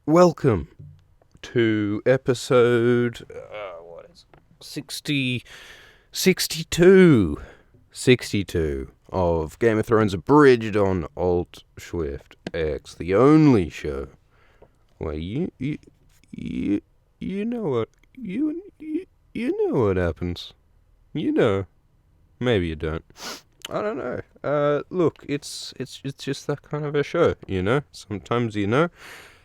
Welcome to episode, what is it? 62 of Game of Thrones Abridged on Alt Swift X, the only show where you know what, you know what happens. You know. Maybe you don't. I don't know. Look, it's just that kind of a show, you know? Sometimes you know,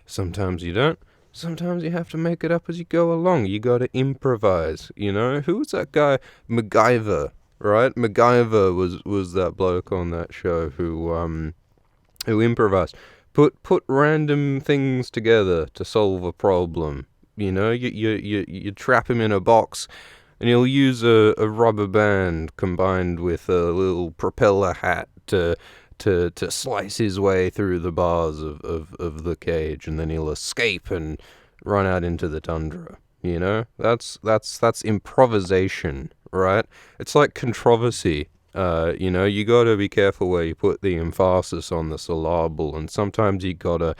sometimes you don't. Sometimes you have to make it up as you go along. You gotta improvise, you know? Who was that guy? MacGyver, right? MacGyver was that bloke on that show who improvised. Put random things together to solve a problem. You know, you trap him in a box, and he'll use a rubber band combined with a little propeller hat to slice his way through the bars of the cage, and then he'll escape and run out into the tundra. You know, that's improvisation, right? It's like controversy. You know, you gotta be careful where you put the emphasis on the syllable, and sometimes you gotta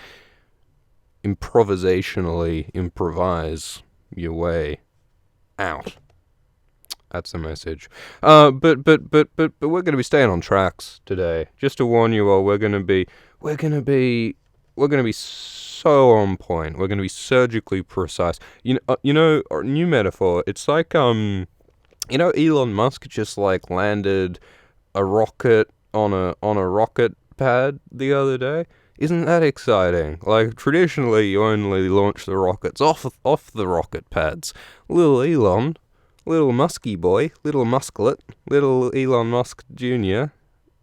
improvisationally improvise your way out. That's the message. But we're gonna be staying on tracks today. Just to warn you all, we're gonna be so on point. We're gonna be surgically precise. Our new metaphor. It's like Elon Musk just like landed a rocket on a rocket pad the other day. Isn't that exciting? Like, traditionally, you only launch the rockets off the rocket pads. Little musky boy, little musklet, little Elon Musk Senior,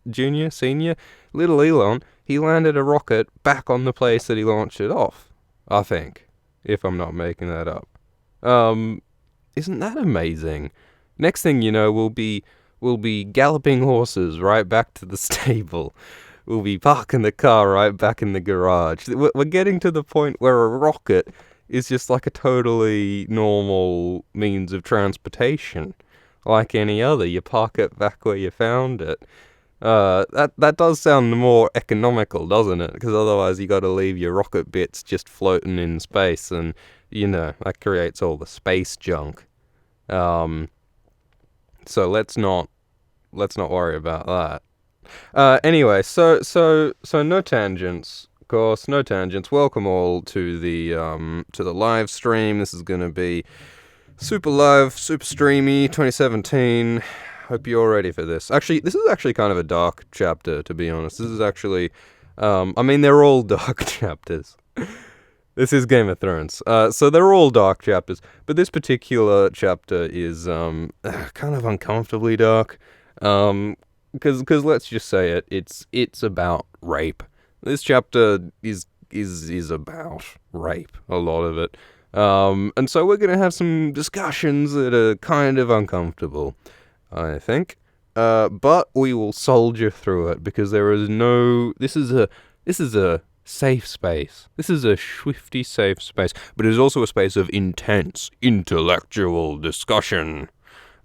little Elon, he landed a rocket back on the place that he launched it off, I think, if I'm not making that up. Isn't that amazing? Next thing you know, we'll be galloping horses right back to the stable. We'll be parking the car right back in the garage. We're getting to the point where a rocket is just like a totally normal means of transportation. Like any other, you park it back where you found it. That does sound more economical, doesn't it? Because otherwise you got to leave your rocket bits just floating in space, and that creates all the space junk. So let's not worry about that. Anyway, so no tangents. Of course, no tangents. Welcome all to the live stream. This is gonna be super live, super streamy, 2017. Hope you're ready for this. Actually, this is actually kind of a dark chapter, to be honest. This is actually, they're all dark chapters. This is Game of Thrones, so they're all dark chapters. But this particular chapter is kind of uncomfortably dark. Because let's just say it, it's about rape. This chapter is about rape, a lot of it. And so we're gonna have some discussions that are kind of uncomfortable, I think. But we will soldier through it because this is a safe space. This is a Swifty safe space, but it is also a space of intense intellectual discussion.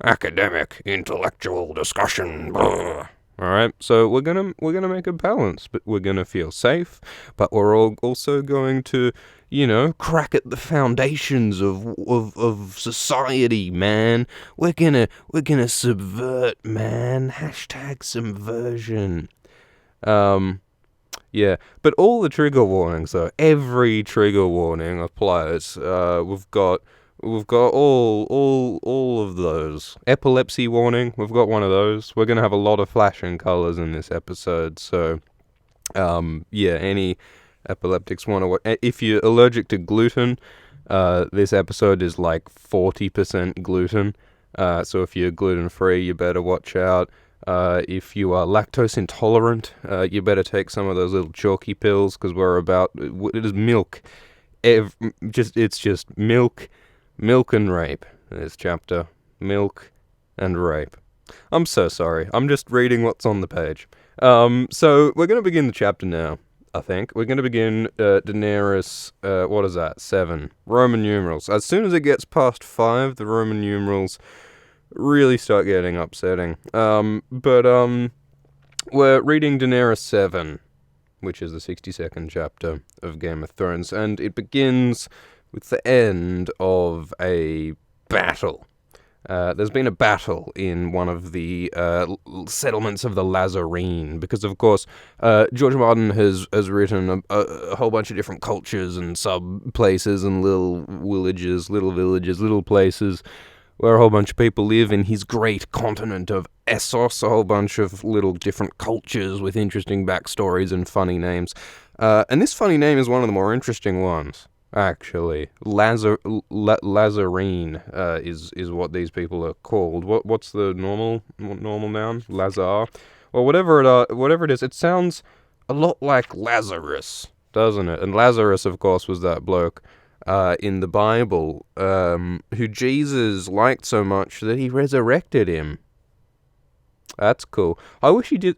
Academic intellectual discussion. All right, so we're gonna make a balance, but we're gonna feel safe, but we're also going to, crack at the foundations of society, man. We're gonna subvert, man. Hashtag subversion. Yeah, but all the trigger warnings though, every trigger warning applies. We've got all of those. Epilepsy warning, we've got one of those. We're gonna have a lot of flashing colors in this episode, so any epileptics want to. If you're allergic to gluten, this episode is like 40% gluten. So if you're gluten free, you better watch out. If you are lactose intolerant, you better take some of those little chalky pills because it is milk. It's just milk. Milk and rape. This chapter. Milk and rape. I'm so sorry. I'm just reading what's on the page. So we're going to begin the chapter now, I think. We're going to begin Daenerys, what is that? 7. Roman numerals. As soon as it gets past 5, the Roman numerals really start getting upsetting. But we're reading Daenerys 7. which is the 62nd chapter of Game of Thrones, and it begins with the end of a battle. There's been a battle in one of the settlements of the Lazarene, because of course George Martin has written a whole bunch of different cultures and sub-places and little villages, little places where a whole bunch of people live in his great continent of Essos, a whole bunch of little different cultures with interesting backstories and funny names. And this funny name is one of the more interesting ones, actually. Lazarene is what these people are called. What's the normal noun? Lazar? Well, whatever it is, it sounds a lot like Lazarus, doesn't it? And Lazarus, of course, was that bloke in the Bible, who Jesus liked so much that he resurrected him. That's cool. I do wish he did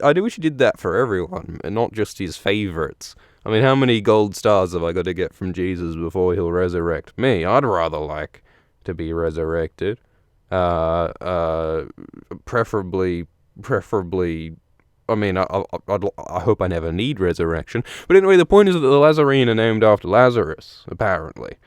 that for everyone, and not just his favorites. I mean, how many gold stars have I got to get from Jesus before he'll resurrect me? I'd rather like to be resurrected. Preferably. I mean, I hope I never need resurrection. But anyway, the point is that the Lazarene are named after Lazarus, apparently.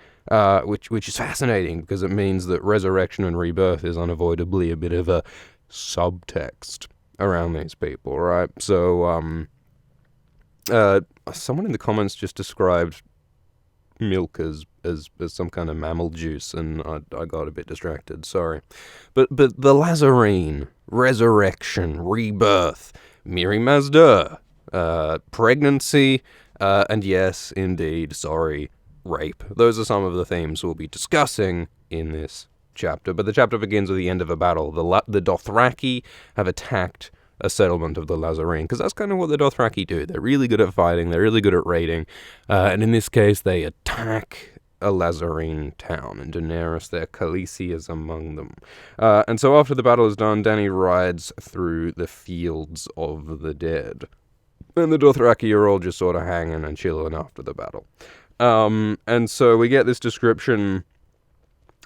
Which is fascinating, because it means that resurrection and rebirth is unavoidably a bit of a subtext around these people, right? So, someone in the comments just described milk as some kind of mammal juice, and I got a bit distracted, sorry. But the Lazarene, resurrection, rebirth, Miri Mazda, pregnancy, and yes, indeed, sorry, rape. Those are some of the themes we'll be discussing in this chapter. But the chapter begins with the end of a battle. The Dothraki have attacked a settlement of the Lazarene, because that's kind of what the Dothraki do. They're really good at fighting, they're really good at raiding, and in this case they attack a Lazarene town, and Daenerys, their Khaleesi, is among them. And so after the battle is done, Dany rides through the fields of the dead, and the Dothraki are all just sort of hanging and chilling after the battle. And so we get this description.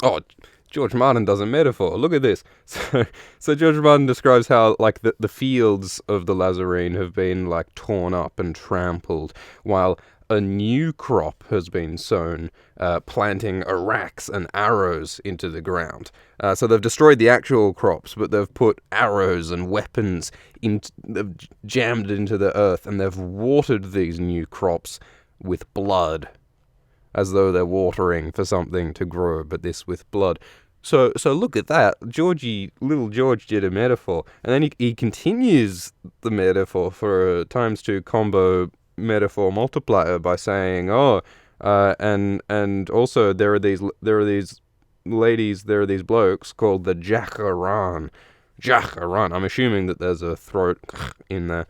Oh, George Martin does a metaphor. Look at this. So George Martin describes how, like, the fields of the Lazarene have been, like, torn up and trampled, while a new crop has been sown, planting arrax and arrows into the ground. So they've destroyed the actual crops, but they've put arrows and weapons they've jammed into the earth, and they've watered these new crops with blood, as though they're watering for something to grow, but this with blood. So look at that. Little George did a metaphor, and then he continues the metaphor for a ×2 combo metaphor multiplier by saying, and also there are these ladies, there are these blokes called the Jackaran. I'm assuming that there's a throat in there.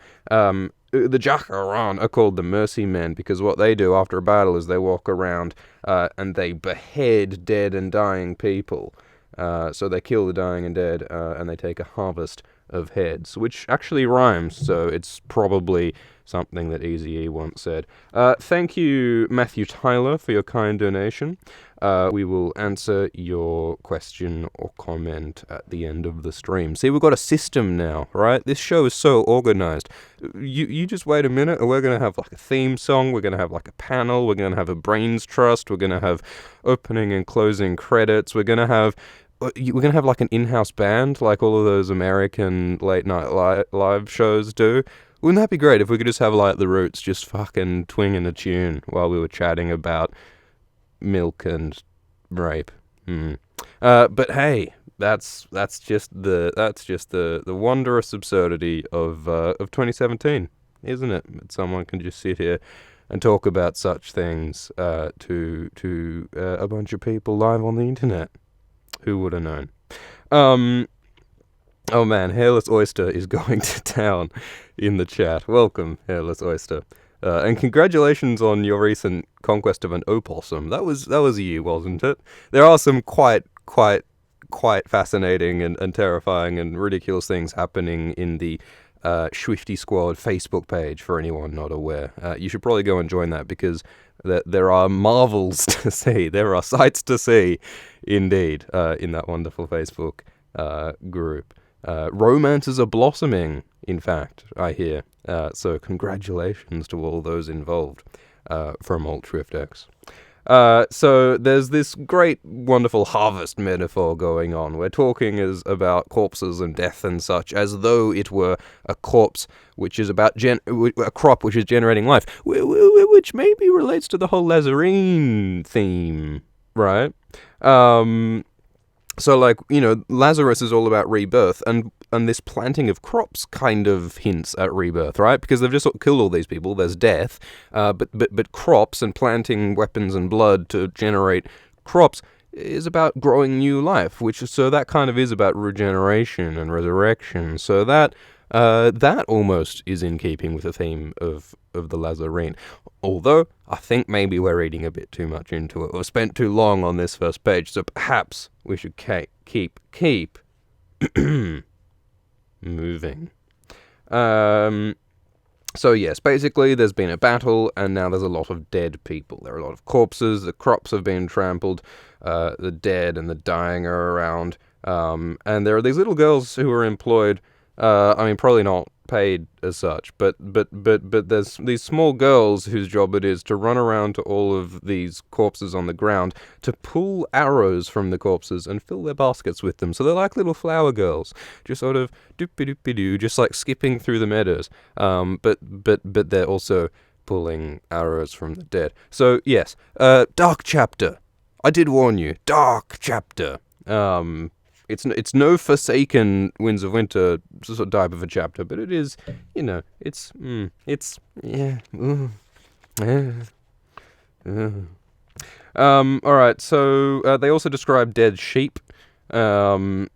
The Jackaran are called the Mercy Men, because what they do after a battle is they walk around and they behead dead and dying people. So they kill the dying and dead, and they take a harvest of heads, which actually rhymes, so it's probably something that Eazy-E once said. Thank you, Matthew Tyler, for your kind donation. We will answer your question or comment at the end of the stream. See, we've got a system now, right? This show is so organized. You just wait a minute, and we're going to have like a theme song, we're going to have like a panel, we're going to have a brains trust, we're going to have opening and closing credits, we're going to have like an in-house band, like all of those American late night live shows do. Wouldn't that be great if we could just have, like, the Roots just fucking twinging a tune while we were chatting about milk and rape? But hey, that's just the wondrous absurdity of 2017, isn't it? That someone can just sit here and talk about such things to a bunch of people live on the internet. Who would have known? Oh man, Hairless Oyster is going to town in the chat. Welcome, Hairless Oyster. And congratulations on your recent conquest of an opossum. That was you, wasn't it? There are some quite fascinating and terrifying and ridiculous things happening in the Swifty Squad Facebook page, for anyone not aware. You should probably go and join that, because there are marvels to see. There are sights to see, indeed, in that wonderful Facebook group. Romances are blossoming, in fact, I hear. So congratulations to all those involved from Alt Shift X. So there's this great, wonderful harvest metaphor going on. We're talking about corpses and death and such, as though it were a corpse which is about a crop which is generating life, which maybe relates to the whole Lazarine theme, right? So, like, Lazarus is all about rebirth, and this planting of crops kind of hints at rebirth, right? Because they've just killed all these people, there's death, but crops and planting weapons and blood to generate crops is about growing new life, so that kind of is about regeneration and resurrection, so that almost is in keeping with the theme of the Lazarine. Although, I think maybe we're reading a bit too much into it, or spent too long on this first page, so perhaps we should keep moving. So yes, basically there's been a battle, and now there's a lot of dead people. There are a lot of corpses, the crops have been trampled, the dead and the dying are around, and there are these little girls who are employed, probably not paid as such, but there's these small girls whose job it is to run around to all of these corpses on the ground to pull arrows from the corpses and fill their baskets with them. So they're like little flower girls, just sort of doopy-doopy-doo, just like skipping through the meadows. But they're also pulling arrows from the dead. So yes, dark chapter. I did warn you, dark chapter. It's no Forsaken Winds of Winter sort of type of a chapter, but it is, alright, so they also describe dead sheep, so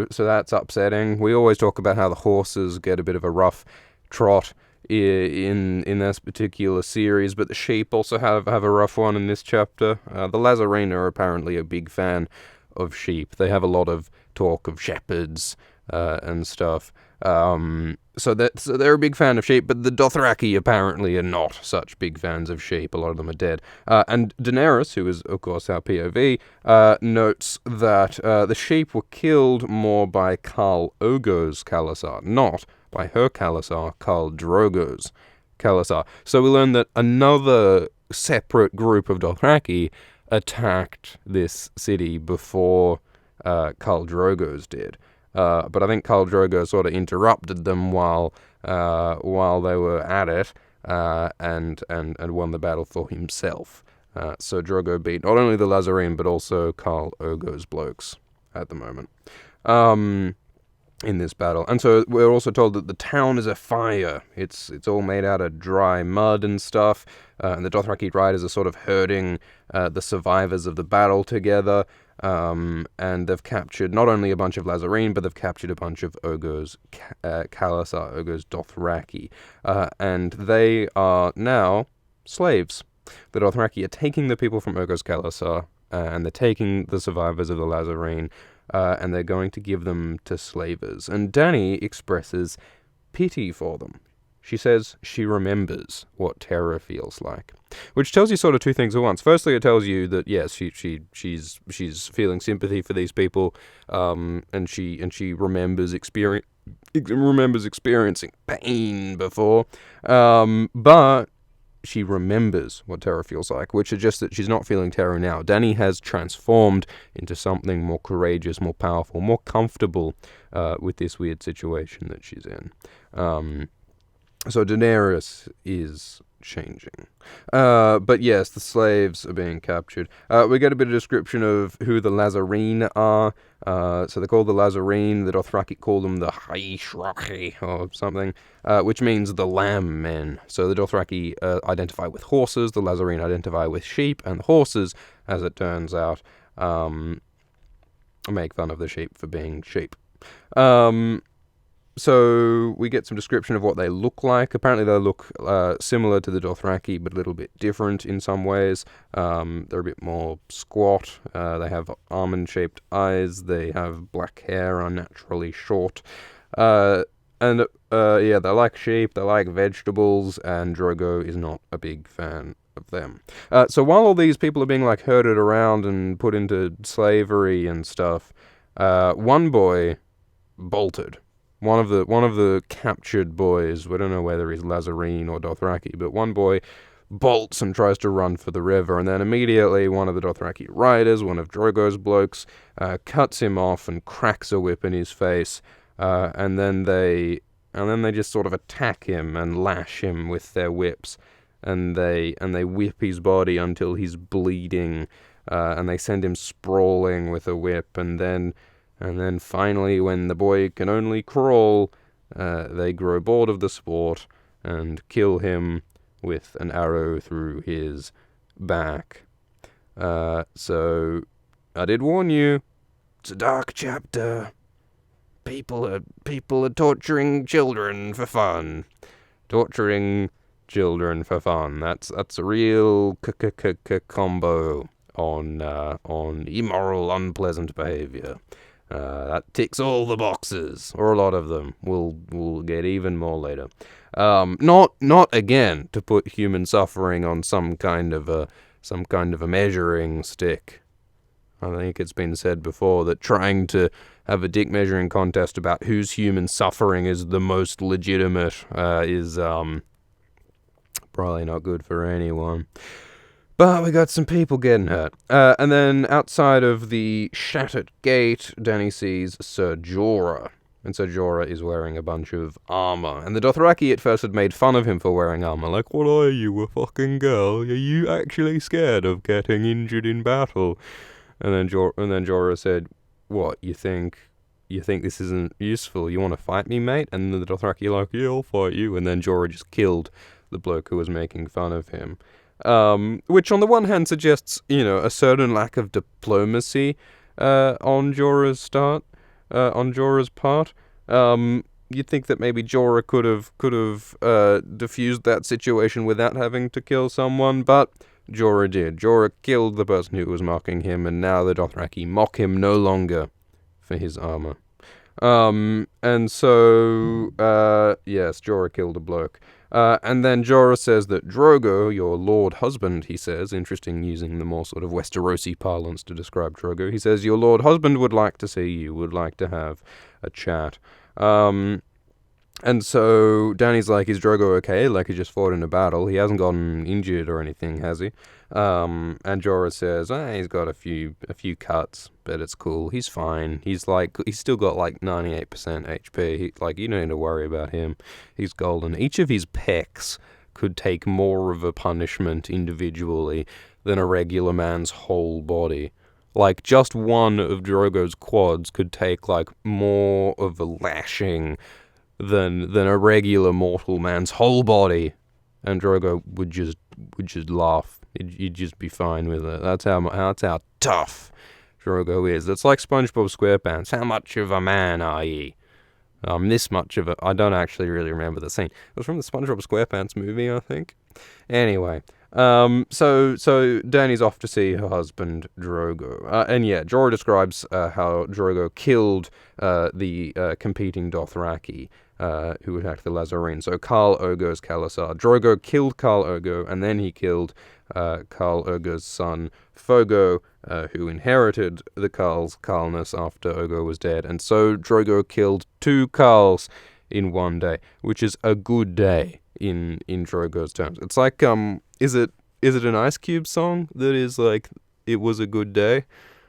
that's upsetting. We always talk about how the horses get a bit of a rough trot in this particular series, but the sheep also have a rough one in this chapter. The Lazarine are apparently a big fan of sheep. They have a lot of talk of shepherds and stuff. So they're a big fan of sheep, but the Dothraki apparently are not such big fans of sheep. A lot of them are dead. And Daenerys, who is, of course, our POV, notes that the sheep were killed more by Khal Ogo's Khalasar, not by her Khalasar, Khal Drogo's Khalasar. So we learn that another separate group of Dothraki attacked this city before Khal Drogo's did. But I think Khal Drogo sort of interrupted them while they were at it, and won the battle for himself. So Drogo beat not only the Lazarine, but also Khal Ogo's blokes at the moment. In this battle. And so we're also told that the town is afire. It's all made out of dry mud and stuff, and the Dothraki riders are sort of herding the survivors of the battle together, and they've captured not only a bunch of Lazarine, but they've captured a bunch of Ogo's Khalasar, Ogo's Dothraki, and they are now slaves. The Dothraki are taking the people from Ogo's Khalasar, and they're taking the survivors of the Lazarine, and they're going to give them to slavers. And Dany expresses pity for them. She says she remembers what terror feels like, which tells you sort of two things at once. Firstly, it tells you that yes, she's feeling sympathy for these people, and she remembers experiencing pain before, but she remembers what terror feels like, which suggests that she's not feeling terror now. Dany has transformed into something more courageous, more powerful, more comfortable with this weird situation that she's in. So Daenerys is changing. But yes, the slaves are being captured. We get a bit of description of who the Lazarine are. So they're called the Lazarine. The Dothraki call them the Haishrachi or something, which means the lamb men. So the Dothraki identify with horses, the Lazarine identify with sheep, and the horses, as it turns out, make fun of the sheep for being sheep. So we get some description of what they look like. Apparently they look similar to the Dothraki, but a little bit different in some ways. They're a bit more squat. They have almond-shaped eyes. They have black hair, unnaturally short. They like sheep, they like vegetables, and Drogo is not a big fan of them. So while all these people are being like herded around and put into slavery and stuff, one boy bolted. One of the captured boys, we don't know whether he's Lazarine or Dothraki, but one boy bolts and tries to run for the river, and then immediately one of the Dothraki riders, one of Drogo's blokes, cuts him off and cracks a whip in his face, and then they just sort of attack him and lash him with their whips, and they whip his body until he's bleeding, and they send him sprawling with a whip, and then finally, when the boy can only crawl, they grow bored of the sport and kill him with an arrow through his back. So, I did warn you, it's a dark chapter. People are torturing children for fun. Torturing children for fun. That's a real combo on immoral, unpleasant behavior. That ticks all the boxes, or a lot of them. We'll get even more later. Not again to put human suffering on some kind of a measuring stick. I think it's been said before that trying to have a dick measuring contest about whose human suffering is the most legitimate is probably not good for anyone. But we got some people getting hurt. And then outside of the shattered gate, Dany sees Ser Jorah. And Ser Jorah is wearing a bunch of armor. And the Dothraki at first had made fun of him for wearing armor. Like, what are you, a fucking girl? Are you actually scared of getting injured in battle? And then Jorah said, what, you think this isn't useful? You want to fight me, mate? And the Dothraki are like, yeah, I'll fight you. And then Jorah just killed the bloke who was making fun of him. Which on the one hand suggests, a certain lack of diplomacy on Jorah's part. You'd think that maybe Jorah could have diffused that situation without having to kill someone, but Jorah did. Jorah killed the person who was mocking him, and now the Dothraki mock him no longer for his armor. And so, yes, Jorah killed a bloke. And then Jorah says that Drogo, your lord husband, he says, interesting using the more sort of Westerosi parlance to describe Drogo, he says, your lord husband would like to see you, would like to have a chat. And so Dany's like, is Drogo okay? Like, he just fought in a battle. He hasn't gotten injured or anything, has he? And Jorah says, he's got a few cuts, but it's cool. He's fine. He's still got like 98% HP. You don't need to worry about him. He's golden. Each of his pecs could take more of a punishment individually than a regular man's whole body. Like, just one of Drogo's quads could take, more of a lashing than a regular mortal man's whole body. And Drogo would just laugh. He'd just be fine with it. That's how tough Drogo is. It's like SpongeBob SquarePants. How much of a man are ye? This much of it. I don't actually really remember the scene. It was from the SpongeBob SquarePants movie, I think. Anyway, so Dany's off to see her husband Drogo, and yeah, Jorah describes how Drogo killed the competing Dothraki who attacked the Lazarine. So Khal Ogo's Khalasar. Drogo killed Khal Ogo, and then he killed Khal Ogo's son Fogo, who inherited the Khal's Khalness after Ogo was dead. And so Drogo killed 2 Khals in one day, which is a good day in Drogo's terms. It's like, is it an Ice Cube song that is like, it was a good day?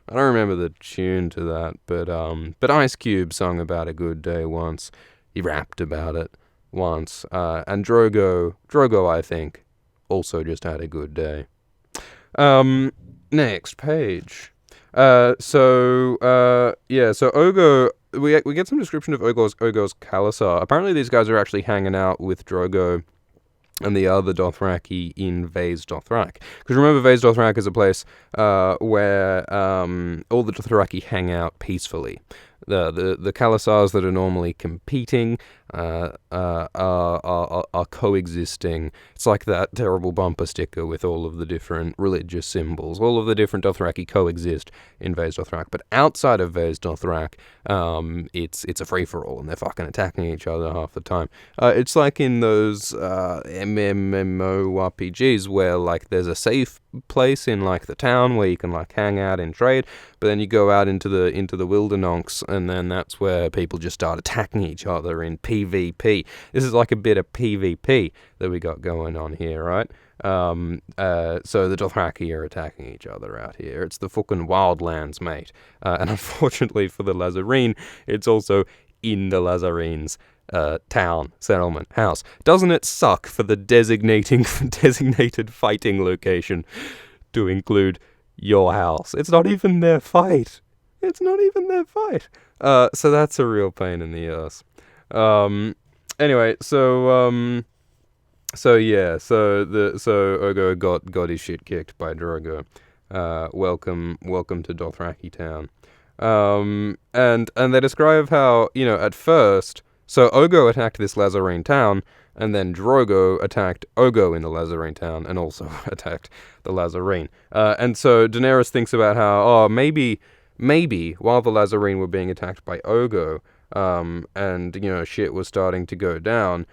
I don't remember the tune to that, but Ice Cube sung about a good day once. He rapped about it once, and Drogo, I think, also just had a good day. Next page. So Ogo, we get some description of Ogo's Khalasar. Apparently these guys are actually hanging out with Drogo and the other Dothraki in Vase Dothrak. Because remember, Vase Dothrak is a place where all the Dothraki hang out peacefully. The Khalasars that are normally competing are coexisting. It's like that terrible bumper sticker with all of the different religious symbols. All of the different Dothraki coexist in Vase Dothrak. But outside of Vase Dothrak, it's a free-for-all, and they're fucking attacking each other half the time. It's like in those MMORPGs where, there's a safe place in like the town where you can like hang out and trade, but then you go out into the wildernonks, and then that's where people just start attacking each other in PvP. This is like a bit of PvP that we got going on here, right? So the Dothraki are attacking each other out here. It's the fucking wildlands, mate. And unfortunately for the Lazarene, it's also in the Lazarenes' town, settlement, house. Doesn't it suck for the designated fighting location to include your house? It's not even their fight. It's not even their fight. So that's a real pain in the ass. Anyway, so Ogo got his shit kicked by Drogo. Welcome to Dothraki town. And they describe how, at first, so Ogo attacked this Lazarene town, and then Drogo attacked Ogo in the Lazarene town, and also attacked the Lazarene. And so Daenerys thinks about how, maybe while the Lazarene were being attacked by Ogo, and shit was starting to go down,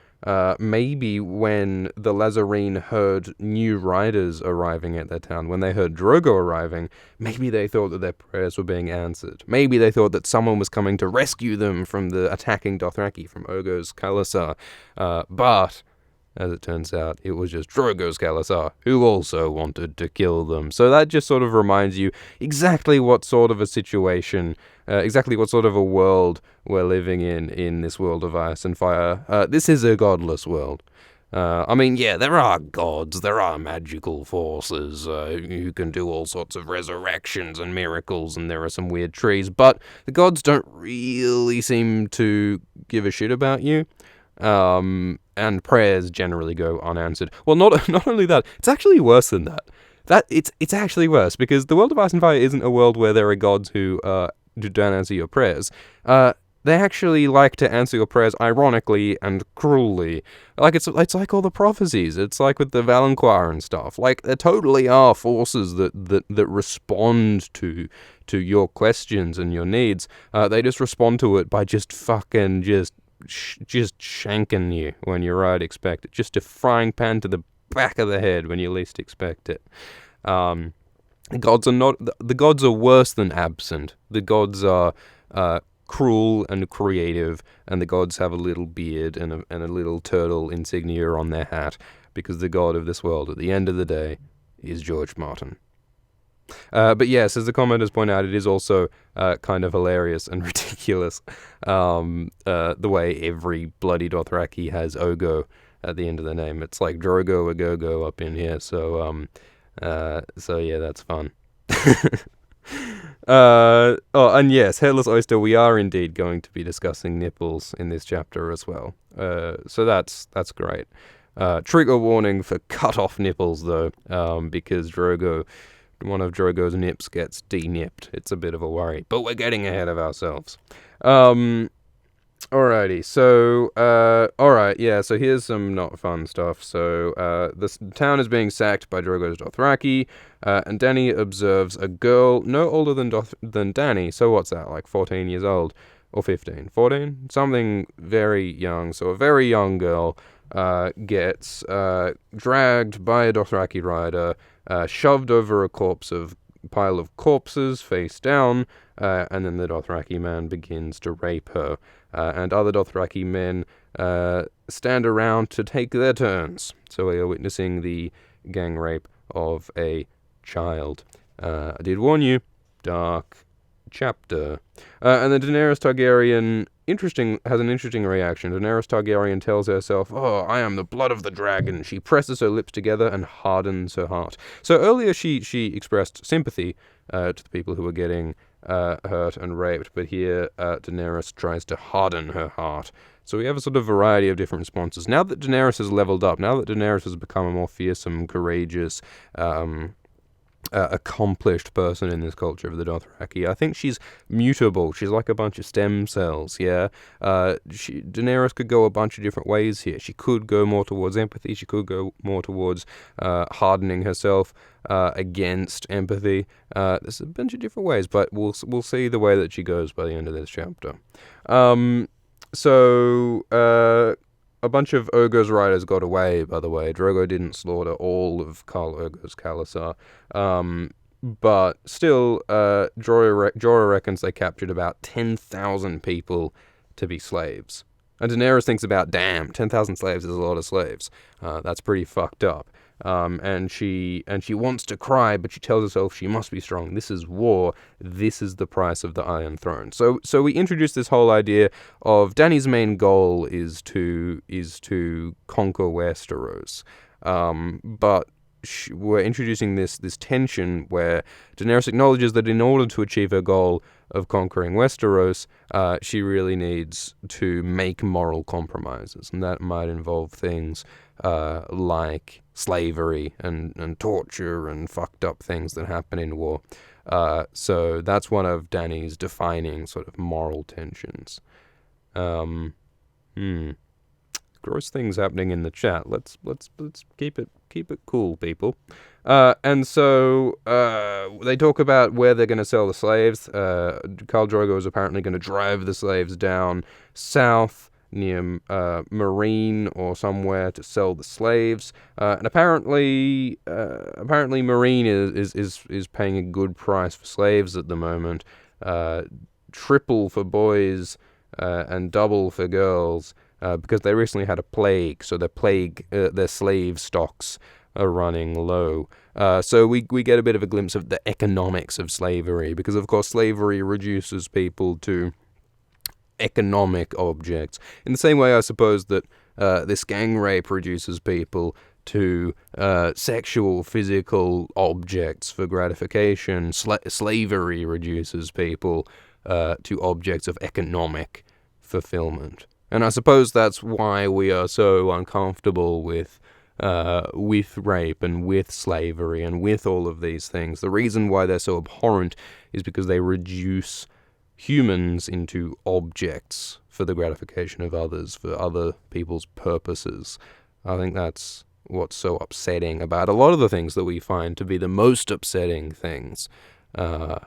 maybe when the Lazarene heard new riders arriving at their town, when they heard Drogo arriving, maybe they thought that their prayers were being answered. Maybe they thought that someone was coming to rescue them from the attacking Dothraki, from Ogo's Khalasar. But as it turns out, it was just Drogo's Khalasar, who also wanted to kill them. So that just sort of reminds you exactly what sort of a situation, exactly what sort of a world we're living in this world of ice and fire. This is a godless world. There are gods, there are magical forces who can do all sorts of resurrections and miracles, and there are some weird trees, but the gods don't really seem to give a shit about you. And prayers generally go unanswered. Well, not only that, it's actually worse than that. It's actually worse, because the world of Ice and Fire isn't a world where there are gods who don't answer your prayers. They actually like to answer your prayers ironically and cruelly. Like, it's like all the prophecies. It's like with the Valanquar and stuff. Like, there totally are forces that respond to your questions and your needs. They just respond to it by just fucking just shanking you when you right expect it. Just a frying pan to the back of the head when you least expect it. The gods are worse than absent. The gods are cruel and creative, and the gods have a little beard and a little turtle insignia on their hat, because the god of this world at the end of the day is George Martin. But yes, as the commenters point out, it is also kind of hilarious and ridiculous, the way every bloody Dothraki has Ogo at the end of the name. It's like Drogo a go-go up in here, so yeah, that's fun. And yes, Headless Oyster, we are indeed going to be discussing nipples in this chapter as well. So that's great. Trigger warning for cut-off nipples, though, because one of Drogo's nips gets de-nipped. It's a bit of a worry, but we're getting ahead of ourselves. Alrighty, so, so here's some not fun stuff. So, this town is being sacked by Drogo's Dothraki, and Dany observes a girl no older than Dany, so what's that, like 14 years old? Or 15? 14? Something very young, so a very young girl, gets, dragged by a Dothraki rider, shoved over a pile of corpses face down, and then the Dothraki man begins to rape her, and other Dothraki men stand around to take their turns. So we are witnessing the gang rape of a child. I did warn you, dark chapter. And then Daenerys Targaryen has an interesting reaction. Daenerys Targaryen tells herself, "Oh, I am the blood of the dragon." She presses her lips together and hardens her heart. So earlier she expressed sympathy to the people who were getting hurt and raped, but here Daenerys tries to harden her heart. So we have a sort of variety of different responses. Now that Daenerys has leveled up, now that Daenerys has become a more fearsome, courageous, accomplished person in this culture of the Dothraki, I think she's mutable. She's like a bunch of stem cells, yeah? Daenerys could go a bunch of different ways here. She could go more towards empathy. She could go more towards hardening herself against empathy. There's a bunch of different ways, but we'll see the way that she goes by the end of this chapter. a bunch of Urgo's riders got away, by the way. Drogo didn't slaughter all of Khal Urgo's Khalasar. But still, Jorah reckons they captured about 10,000 people to be slaves. And Daenerys thinks about, damn, 10,000 slaves is a lot of slaves. That's pretty fucked up. And she wants to cry, but she tells herself she must be strong. This is war. This is the price of the Iron Throne. So we introduce this whole idea of Dany's main goal is to conquer Westeros. But we're introducing this tension where Daenerys acknowledges that in order to achieve her goal of conquering Westeros, she really needs to make moral compromises, and that might involve things like slavery and torture and fucked up things that happen in war. So that's one of Dany's defining sort of moral tensions. Gross things happening in the chat. Let's keep it cool, people. And so they talk about where they're going to sell the slaves. Khal Drogo is apparently going to drive the slaves down south near Marine or somewhere to sell the slaves. And apparently Marine is paying a good price for slaves at the moment. Triple for boys and double for girls. Because they recently had a plague, so their slave stocks are running low. So we get a bit of a glimpse of the economics of slavery, because of course slavery reduces people to economic objects. In the same way, I suppose that this gang rape reduces people to sexual, physical objects for gratification. Slavery reduces people to objects of economic fulfillment. And I suppose that's why we are so uncomfortable with rape and with slavery and with all of these things. The reason why they're so abhorrent is because they reduce humans into objects for the gratification of others, for other people's purposes. I think that's what's so upsetting about a lot of the things that we find to be the most upsetting things. They're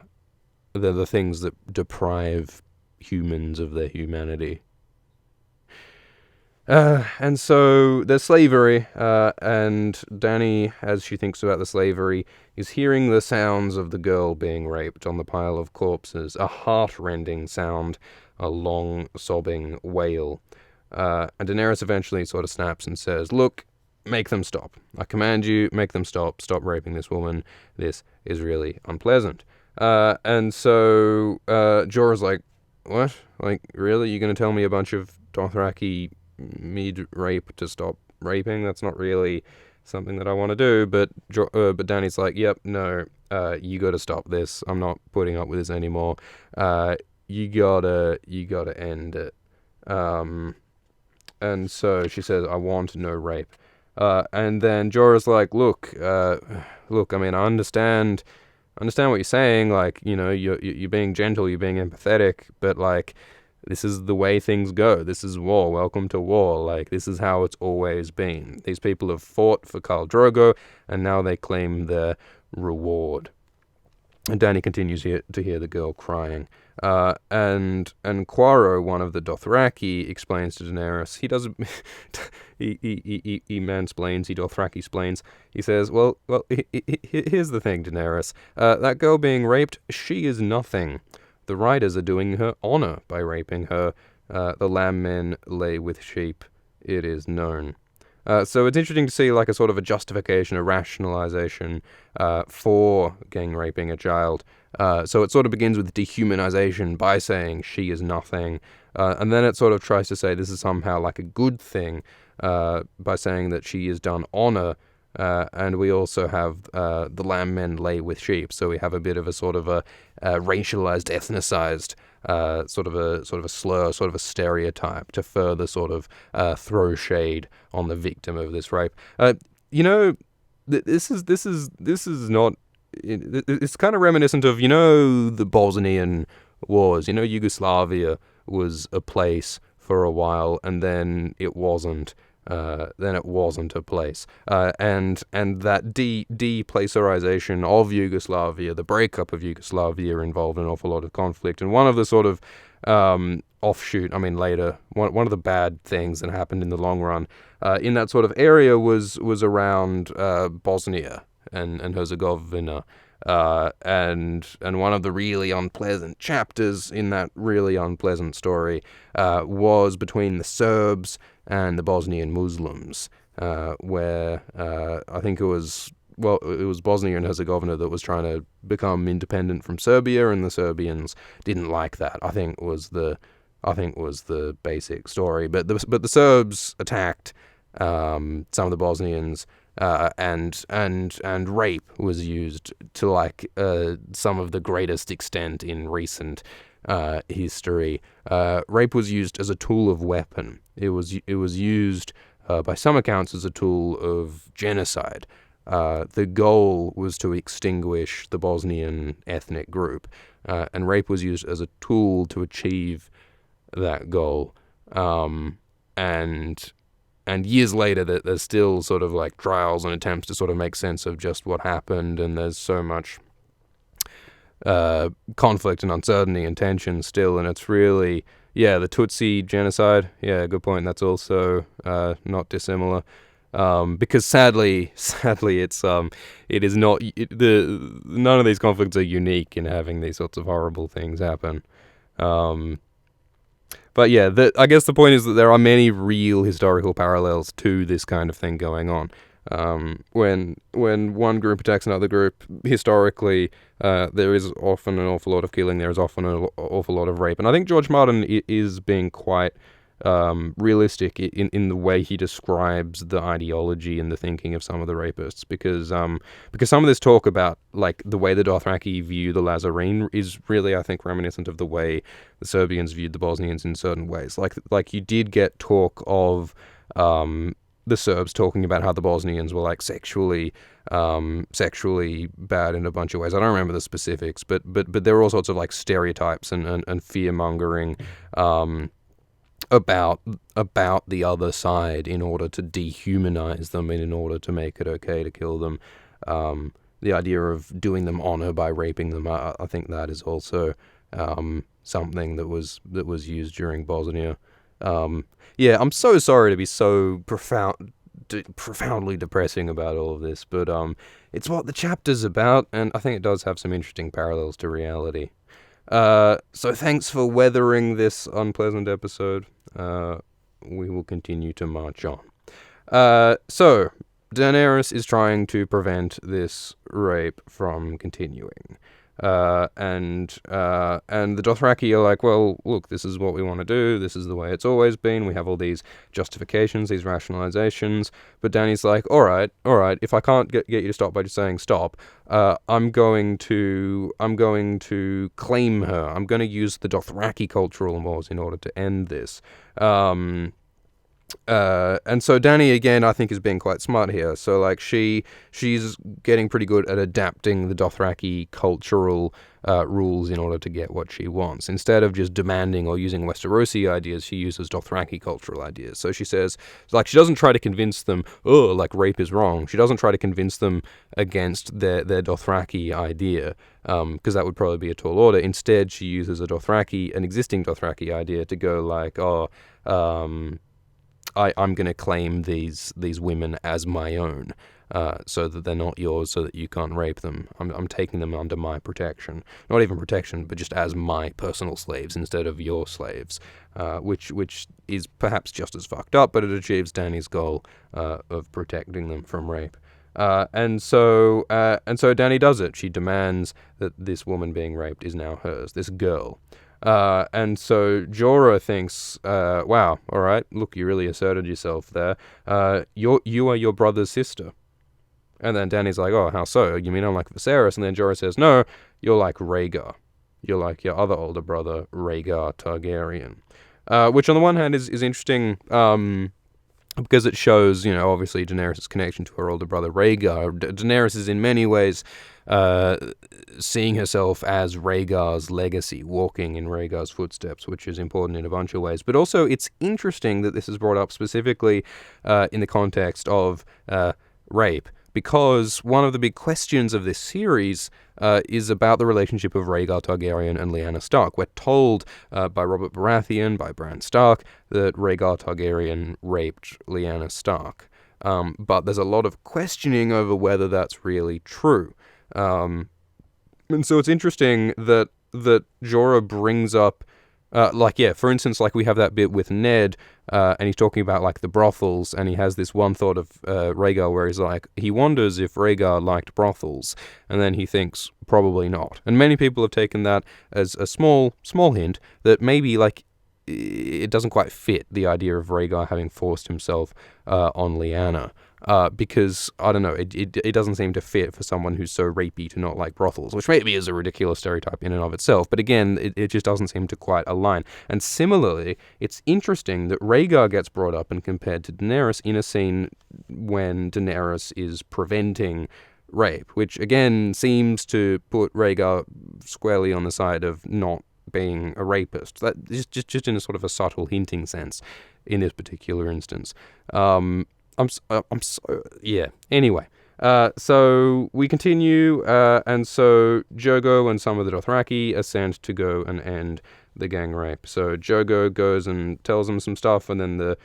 the things that deprive humans of their humanity. And so there's slavery, and Dany, as she thinks about the slavery, is hearing the sounds of the girl being raped on the pile of corpses, a heart-rending sound, a long, sobbing wail. And Daenerys eventually sort of snaps and says, look, make them stop. I command you, make them stop. Stop raping this woman. This is really unpleasant. And so Jorah's like, what? Like, really? You're going to tell me a bunch of Dothraki mid-rape to stop raping? That's not really something that I want to do. But Dany's like, yep, no, you got to stop this. I'm not putting up with this anymore. You gotta end it. And so she says, I want no rape. And then Jorah's like, look. I mean, I understand what you're saying. Like, you know, you're being gentle, you're being empathetic, but like, this is the way things go. This is war. Welcome to war. Like, this is how it's always been. These people have fought for Khal Drogo, and now they claim their reward. And Dany continues to hear the girl crying. And Quaro, one of the Dothraki, explains to Daenerys. He doesn't. he mansplains. He Dothraki-splains. He says, "Well. Here's the thing, Daenerys. That girl being raped, she is nothing. The riders are doing her honor by raping her. The lamb men lay with sheep. It is known." So it's interesting to see like a sort of a justification, a rationalization for gang raping a child. So it sort of begins with dehumanization by saying she is nothing. And then it sort of tries to say this is somehow like a good thing by saying that she is done honor. And we also have the lamb men lay with sheep. So we have a bit of a sort of a racialized, ethnicized sort of a slur, sort of a stereotype to further sort of throw shade on the victim of this rape. You know, this is not. It's kind of reminiscent of, you know, the Bosnian wars. You know, Yugoslavia was a place for a while, and then it wasn't. Then it wasn't a place. And that deplacerization of Yugoslavia, the breakup of Yugoslavia, involved an awful lot of conflict. And one of the sort of offshoot, I mean later, one of the bad things that happened in the long run in that sort of area was around Bosnia and Herzegovina. And one of the really unpleasant chapters in that really unpleasant story was between the Serbs and the Bosnian Muslims, where I think it was Bosnia and Herzegovina that was trying to become independent from Serbia, and the Serbians didn't like that. I think was the basic story. But the Serbs attacked some of the Bosnians, and rape was used to some of the greatest extent in recent history. Rape was used as a tool of weapon. It was used by some accounts as a tool of genocide. The goal was to extinguish the Bosnian ethnic group, and rape was used as a tool to achieve that goal. And years later, there's still sort of like trials and attempts to sort of make sense of just what happened, and there's so much conflict and uncertainty and tension still, and it's really, the Tutsi genocide, good point, that's also not dissimilar. Because sadly, it is not, none of these conflicts are unique in having these sorts of horrible things happen. But yeah, I guess the point is that there are many real historical parallels to this kind of thing going on. When one group attacks another group, historically, there is often an awful lot of killing. There is often an awful lot of rape, and I think George Martin is being quite realistic in the way he describes the ideology and the thinking of some of the rapists, because some of this talk about like the way the Dothraki view the Lazarene is really, I think, reminiscent of the way the Serbians viewed the Bosnians in certain ways. Like you did get talk of the Serbs talking about how the Bosnians were like sexually bad in a bunch of ways. I don't remember the specifics, but there were all sorts of like stereotypes and fear mongering about the other side in order to dehumanize them and in order to make it okay to kill them. The idea of doing them honor by raping them, I think that is also something that was used during Bosnia. I'm so sorry to be so profoundly depressing about all of this, but it's what the chapter's about, and I think it does have some interesting parallels to reality. So thanks for weathering this unpleasant episode. We will continue to march on. So Daenerys is trying to prevent this rape from continuing. And the Dothraki are like, well, look, this is what we want to do. This is the way it's always been. We have all these justifications, these rationalizations. But Dany's like, all right. If I can't get you to stop by just saying stop, I'm going to claim her. I'm going to use the Dothraki cultural laws in order to end this. And so Dany, again, I think is being quite smart here. So like she's getting pretty good at adapting the Dothraki cultural rules in order to get what she wants. Instead of just demanding or using Westerosi ideas, she uses Dothraki cultural ideas. So she says, like, she doesn't try to convince them, like rape is wrong. She doesn't try to convince them against their Dothraki idea, because that would probably be a tall order. Instead, she uses an existing Dothraki idea to go like, I'm going to claim these women as my own, so that they're not yours, so that you can't rape them. I'm taking them under my protection. Not even protection, but just as my personal slaves instead of your slaves, which is perhaps just as fucked up, but it achieves Dany's goal of protecting them from rape. And so Dany does it. She demands that this woman being raped is now hers, this girl. And so Jorah thinks, wow, all right, look, you really asserted yourself there. You are your brother's sister. And then Dany's like, oh, how so? You mean I'm like Viserys? And then Jorah says, no, you're like Rhaegar. You're like your other older brother, Rhaegar Targaryen. Which on the one hand is interesting, because it shows, obviously Daenerys' connection to her older brother Rhaegar. Daenerys is in many ways seeing herself as Rhaegar's legacy, walking in Rhaegar's footsteps, which is important in a bunch of ways. But also it's interesting that this is brought up specifically in the context of rape, because one of the big questions of this series is about the relationship of Rhaegar Targaryen and Lyanna Stark. We're told by Robert Baratheon, by Bran Stark, that Rhaegar Targaryen raped Lyanna Stark. But there's a lot of questioning over whether that's really true. And so it's interesting that Jorah brings up, for instance, like we have that bit with Ned, and he's talking about like the brothels, and he has this one thought of Rhaegar where he's like, he wonders if Rhaegar liked brothels, and then he thinks probably not. And many people have taken that as a small hint that maybe like it doesn't quite fit the idea of Rhaegar having forced himself on Lyanna. Because, I don't know, it doesn't seem to fit for someone who's so rapey to not like brothels, which maybe is a ridiculous stereotype in and of itself, but again, it just doesn't seem to quite align. And similarly, it's interesting that Rhaegar gets brought up and compared to Daenerys in a scene when Daenerys is preventing rape, which again seems to put Rhaegar squarely on the side of not being a rapist. That just in a sort of a subtle hinting sense in this particular instance. Anyway, so we continue, and so Jogo and some of the Dothraki are sent to go and end the gang rape. So Jogo goes and tells them some stuff, and then the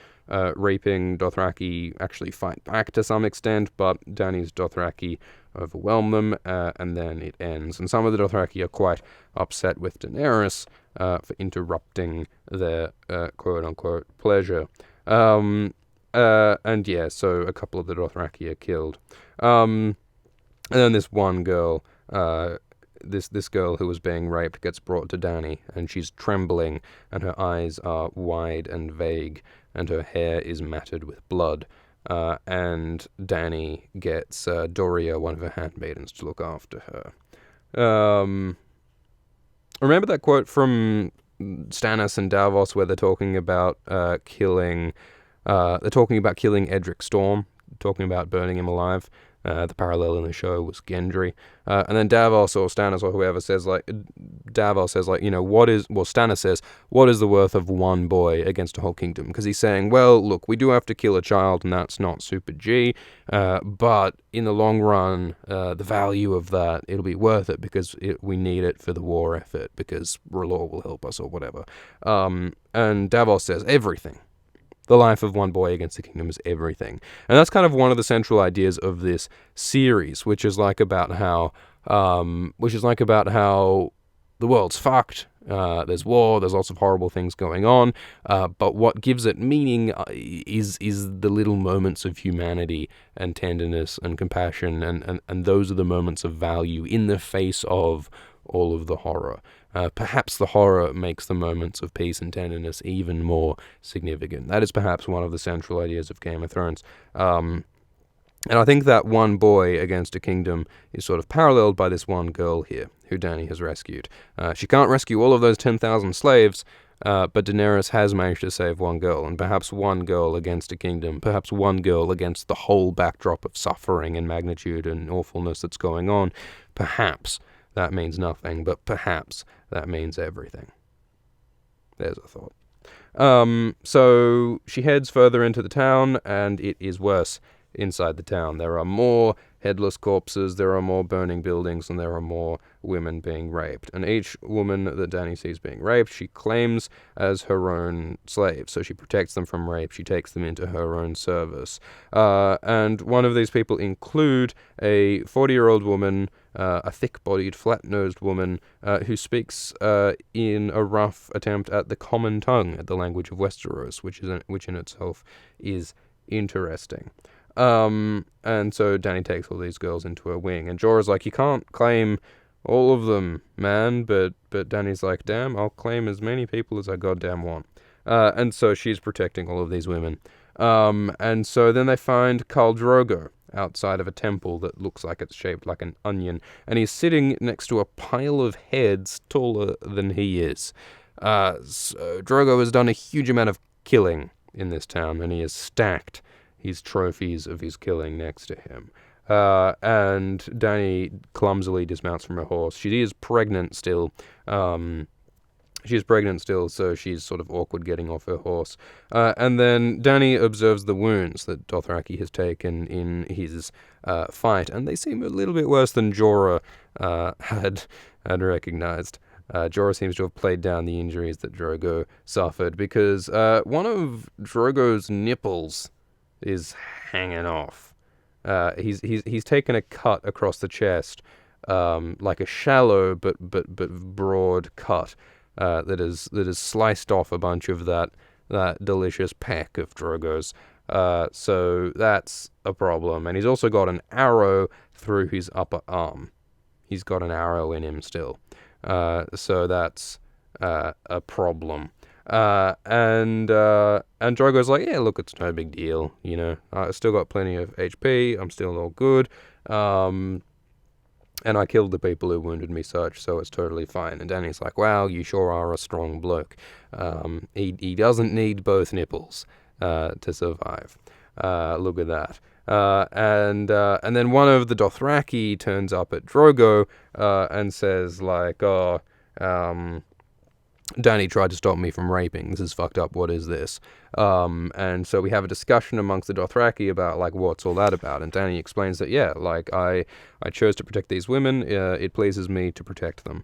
raping Dothraki actually fight back to some extent, but Dany's Dothraki overwhelm them, and then it ends. And some of the Dothraki are quite upset with Daenerys for interrupting their quote-unquote pleasure. So a couple of the Dothraki are killed. And then this one girl, this girl who was being raped gets brought to Dany, and she's trembling, and her eyes are wide and vague, and her hair is matted with blood. And Dany gets Doria, one of her handmaidens, to look after her. Remember that quote from Stannis and Davos where they're talking about killing Edric Storm, talking about burning him alive. The parallel in the show was Gendry. And then Davos or Stannis or whoever says, Stannis says, what is the worth of one boy against a whole kingdom? Because he's saying, well, look, we do have to kill a child, and that's not super G, but in the long run, the value of that, it'll be worth it because we need it for the war effort, because R'hllor will help us or whatever. And Davos says, everything. The life of one boy against the kingdom is everything. And that's kind of one of the central ideas of this series, which is about how the world's fucked. There's war, there's lots of horrible things going on, but what gives it meaning is the little moments of humanity and tenderness and compassion, and those are the moments of value in the face of all of the horror. Perhaps the horror makes the moments of peace and tenderness even more significant. That is perhaps one of the central ideas of Game of Thrones. And I think that one boy against a kingdom is sort of paralleled by this one girl here, who Dany has rescued. She can't rescue all of those 10,000 slaves, but Daenerys has managed to save one girl, and perhaps one girl against a kingdom, perhaps one girl against the whole backdrop of suffering and magnitude and awfulness that's going on. Perhaps that means nothing, but perhaps that means everything. There's a thought. So she heads further into the town, and it is worse inside the town. There are more headless corpses, there are more burning buildings, and there are more women being raped. And each woman that Dany sees being raped, she claims as her own slave. So she protects them from rape, she takes them into her own service. And one of these people include a 40-year-old woman, a thick-bodied, flat-nosed woman who speaks in a rough attempt at the common tongue, at the language of Westeros, which in itself is interesting. And so Dany takes all these girls into her wing, and Jorah's like, you can't claim all of them, man, but Dany's like, damn, I'll claim as many people as I goddamn want. And so she's protecting all of these women. And so then they find Khal Drogo outside of a temple that looks like it's shaped like an onion, and he's sitting next to a pile of heads taller than he is. So Drogo has done a huge amount of killing in this town, and he has stacked his trophies of his killing next to him. And Dany clumsily dismounts from her horse. She is pregnant still, She's pregnant still, so she's sort of awkward getting off her horse. And then Dany observes the wounds that Dothraki has taken in his fight, and they seem a little bit worse than Jorah had recognized. Jorah seems to have played down the injuries that Drogo suffered, because one of Drogo's nipples is hanging off. He's taken a cut across the chest, like a shallow but broad cut. That is sliced off a bunch of that delicious peck of Drogo's. So that's a problem. And he's also got an arrow through his upper arm. He's got an arrow in him still. So that's a problem. And Drogo's like, yeah, look, it's no big deal. I still got plenty of HP. I'm still all good. And I killed the people who wounded me such, so it's totally fine. And Dany's like, wow, you sure are a strong bloke. He doesn't need both nipples to survive. Look at that. And then one of the Dothraki turns up at Drogo and says, like, Dany tried to stop me from raping. This is fucked up. What is this? And so we have a discussion amongst the Dothraki about, like, what's all that about? And Dany explains that, yeah, like, I chose to protect these women. It pleases me to protect them.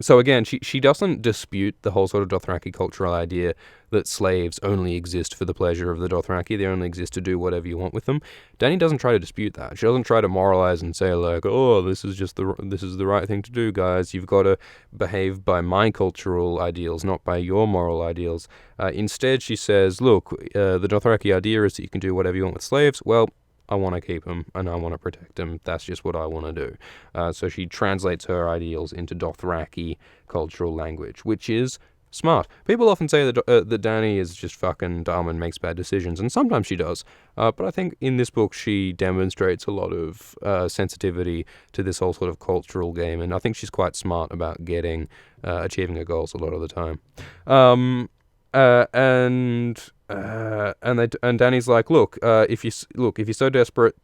So again, she doesn't dispute the whole sort of Dothraki cultural idea that slaves only exist for the pleasure of the Dothraki. They only exist to do whatever you want with them. Dany doesn't try to dispute that. She doesn't try to moralize and say, like, oh, this is the right thing to do, guys. You've got to behave by my cultural ideals, not by your moral ideals. Instead, she says, look, the Dothraki idea is that you can do whatever you want with slaves. Well, I want to keep them, and I want to protect them. That's just what I want to do. So she translates her ideals into Dothraki cultural language, which is smart. People often say that Dany is just fucking dumb and makes bad decisions, and sometimes she does. But I think in this book she demonstrates a lot of sensitivity to this whole sort of cultural game, and I think she's quite smart about achieving her goals a lot of the time. And Dany's like, look, if you're so desperate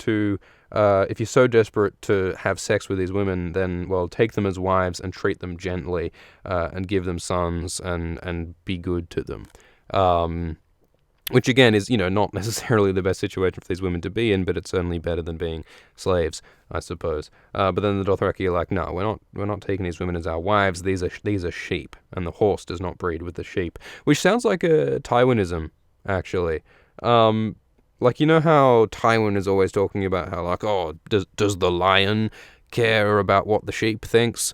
to have sex with these women, then, well, take them as wives and treat them gently, and give them sons and be good to them. Which again is, not necessarily the best situation for these women to be in, but it's certainly better than being slaves, I suppose. But then the Dothraki are like, no, we're not taking these women as our wives. These are sheep, and the horse does not breed with the sheep, which sounds like a Tywainism, actually. Like, how Tywin is always talking about how, like, oh, does the lion care about what the sheep thinks?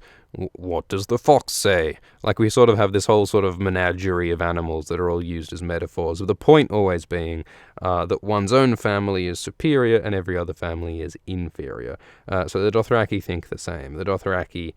What does the fox say? Like, we sort of have this whole sort of menagerie of animals that are all used as metaphors, with the point always being that one's own family is superior and every other family is inferior. So the Dothraki think the same. The Dothraki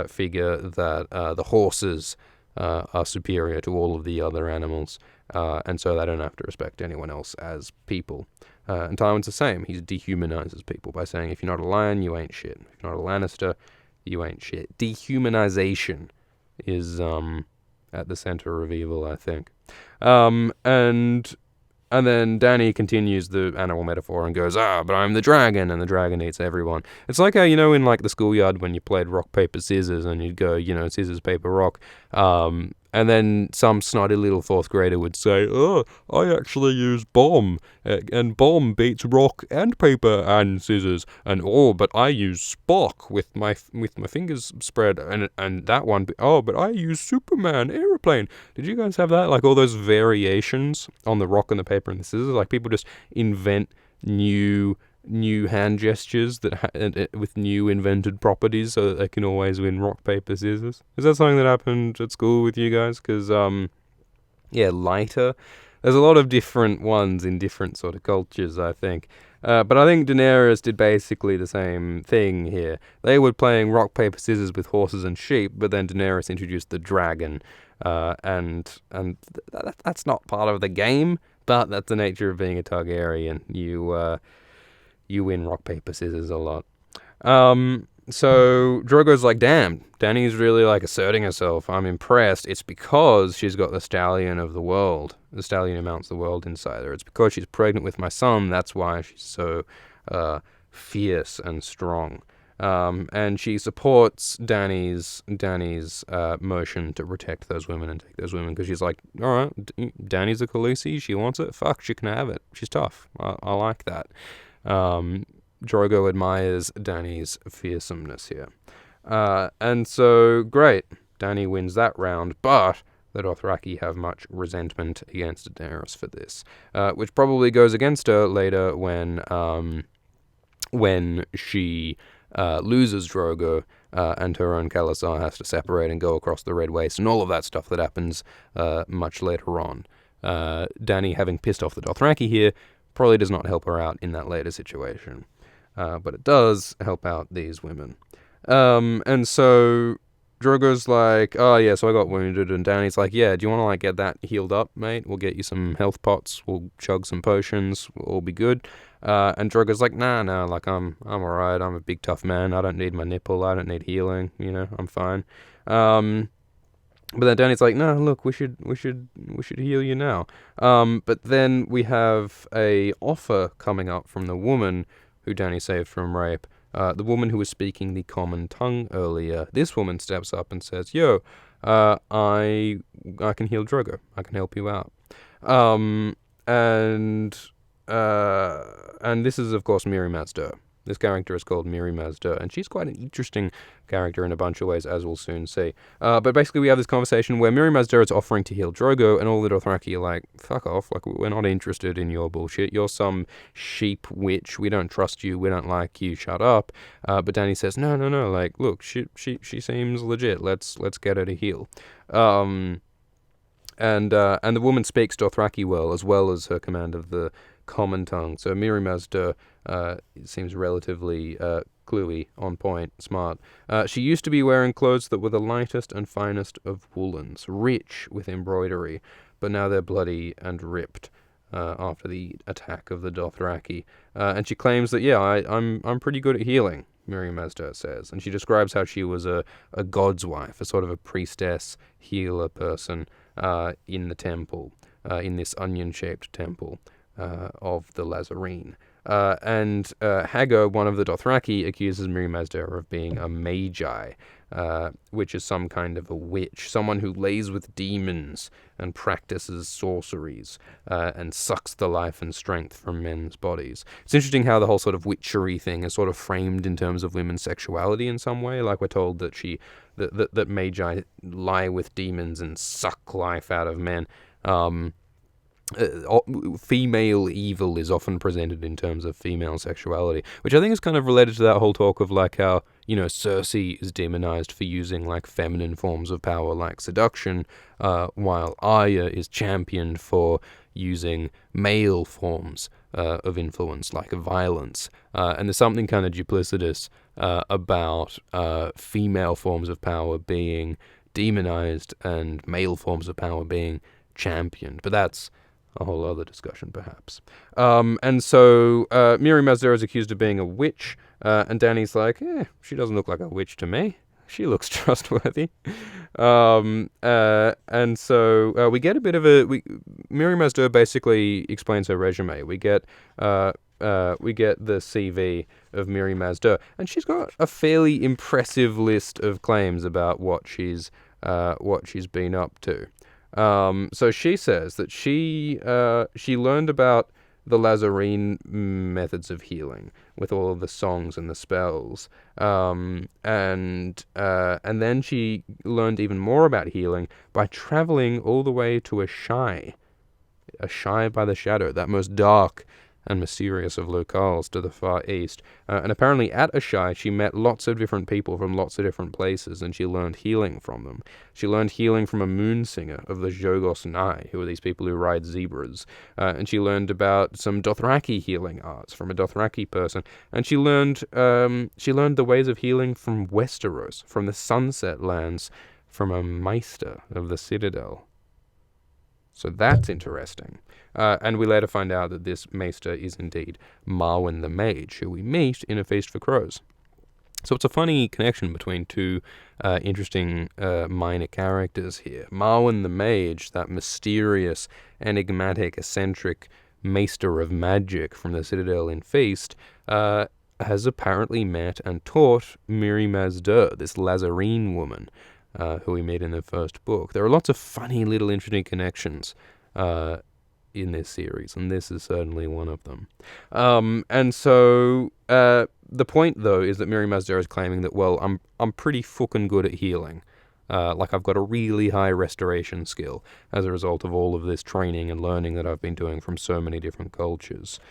figure that the horses are superior to all of the other animals, and so they don't have to respect anyone else as people. And Tywin's the same. He dehumanizes people by saying, if you're not a lion, you ain't shit. If you're not a Lannister, you ain't shit. Dehumanization is at the center of evil, I think. And then Dany continues the animal metaphor and goes, but I'm the dragon, and the dragon eats everyone. It's like how, in, like, the schoolyard when you played rock, paper, scissors, and you'd go, scissors, paper, rock, and then some snotty little fourth grader would say, I actually use bomb, and bomb beats rock and paper and scissors, and but I use Spock with my fingers spread, and that one, but I use Superman, aeroplane. Did you guys have that? Like, all those variations on the rock and the paper and the scissors? Like, people just invent new hand gestures with new invented properties so that they can always win rock, paper, scissors. Is that something that happened at school with you guys? Because, lighter. There's a lot of different ones in different sort of cultures, I think. But I think Daenerys did basically the same thing here. They were playing rock, paper, scissors with horses and sheep, but then Daenerys introduced the dragon. And that's not part of the game, but that's the nature of being a Targaryen. You win rock, paper, scissors a lot. So Drogo's like, damn, Dany's really, like, asserting herself. I'm impressed. It's because she's got the stallion of the world. The stallion who mounts the world inside her. It's because she's pregnant with my son. That's why she's so fierce and strong. And she supports Dany's motion to protect those women and take those women because she's like, all right, Dany's a Khaleesi, she wants it, fuck, she can have it. She's tough. I like that. Drogo admires Dany's fearsomeness here. And so, great, Dany wins that round, but the Dothraki have much resentment against Daenerys for this, which probably goes against her later when she loses Drogo and her own Khalasar has to separate and go across the Red Waste and all of that stuff that happens much later on. Dany, having pissed off the Dothraki here, probably does not help her out in that later situation. But it does help out these women. And so Drogo's like, oh yeah, so I got wounded, and Dany's like, yeah, do you want to like get that healed up, mate? We'll get you some health pots, we'll chug some potions, we'll all be good. And Drogo's like, nah, like I'm alright, I'm a big tough man, I don't need my nipple, I don't need healing, I'm fine. But then Dany's like, no, look, we should heal you now. But then we have a offer coming up from the woman who Dany saved from rape. The woman who was speaking the common tongue earlier. This woman steps up and says, yo, I can heal Drogo. I can help you out. And this is, of course, Mirri Maz Duur. This character is called Mirri Maz Duur, and she's quite an interesting character in a bunch of ways, as we'll soon see. But basically, we have this conversation where Mirri Maz Duur is offering to heal Drogo, and all the Dothraki are like, fuck off, like, we're not interested in your bullshit. You're some sheep witch. We don't trust you. We don't like you. Shut up. But Dany says, no, like, look, she seems legit. Let's get her to heal. And the woman speaks Dothraki well as her command of the common tongue. So Mirri Maz Duur seems relatively cluey, on point, smart. She used to be wearing clothes that were the lightest and finest of woolens, rich with embroidery, but now they're bloody and ripped after the attack of the Dothraki. And she claims that, yeah, I'm pretty good at healing, Mirri Maz Duur says. And she describes how she was a god's wife, a sort of a priestess, healer person in the temple, in this onion-shaped temple of the Lazarene. And Hagar, one of the Dothraki, accuses Mirri Maz Duur of being a magi, which is some kind of a witch, someone who lays with demons and practices sorceries and sucks the life and strength from men's bodies. It's interesting how the whole sort of witchery thing is sort of framed in terms of women's sexuality in some way. Like, we're told that that magi lie with demons and suck life out of men. Female evil is often presented in terms of female sexuality, which I think is kind of related to that whole talk of like how, Cersei is demonized for using like feminine forms of power like seduction, while Arya is championed for using male forms of influence like violence. And there's something kind of duplicitous about female forms of power being demonized and male forms of power being championed. But that's a whole other discussion, perhaps. And so Mirri Maz Duur is accused of being a witch, and Dany's like, she doesn't look like a witch to me. She looks trustworthy. And so we get a bit of Mirri Maz Duur basically explains her resume. We get the CV of Mirri Maz Duur, and she's got a fairly impressive list of claims about what she's been up to. So she says that she learned about the Lazarene methods of healing with all of the songs and the spells, and then she learned even more about healing by traveling all the way to a Shai by the Shadow, that most dark and mysterious of locales to the far east. And apparently at Ashai, she met lots of different people from lots of different places, and she learned healing from them. She learned healing from a moon singer of the Jogos Nai, who are these people who ride zebras. And she learned about some Dothraki healing arts from a Dothraki person. And she learned the ways of healing from Westeros, from the Sunset Lands, from a Maester of the Citadel. So that's interesting. And we later find out that this Maester is indeed Marwyn the Mage, who we meet in A Feast for Crows. So it's a funny connection between two interesting minor characters here. Marwyn the Mage, that mysterious, enigmatic, eccentric Maester of magic from the Citadel in Feast, has apparently met and taught Miri Mazdur, this Lazarene woman, who we meet in the first book. There are lots of funny little interesting connections in this series, and this is certainly one of them. And so the point, though, is that Miri Mazdur is claiming that, well, I'm pretty fucking good at healing. Like, I've got a really high restoration skill as a result of all of this training and learning that I've been doing from so many different cultures.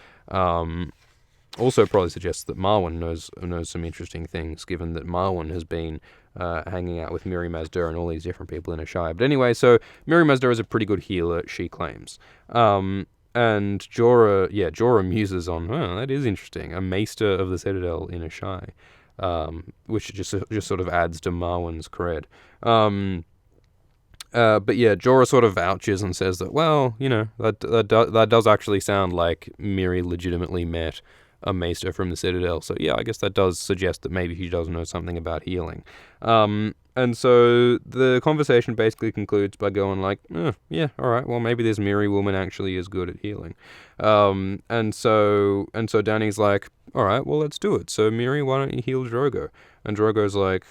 Also probably suggests that Marwan knows some interesting things, given that Marwan has been hanging out with Miri Mazdur and all these different people in Ashai. But anyway, so Miri Mazdur is a pretty good healer, she claims. And Jorah muses on, oh, that is interesting, a maester of the Citadel in Ashai, which just sort of adds to Marwan's cred. But yeah, Jorah sort of vouches and says that, well, you know, that does actually sound like Miri legitimately met a maester from the Citadel. So yeah, I guess that does suggest that maybe he does know something about healing. And so the conversation basically concludes by going like, yeah, all right, well, maybe this Miri woman actually is good at healing. And so Dany's like, all right, well, let's do it. So Miri, why don't you heal Drogo? And Drogo's like,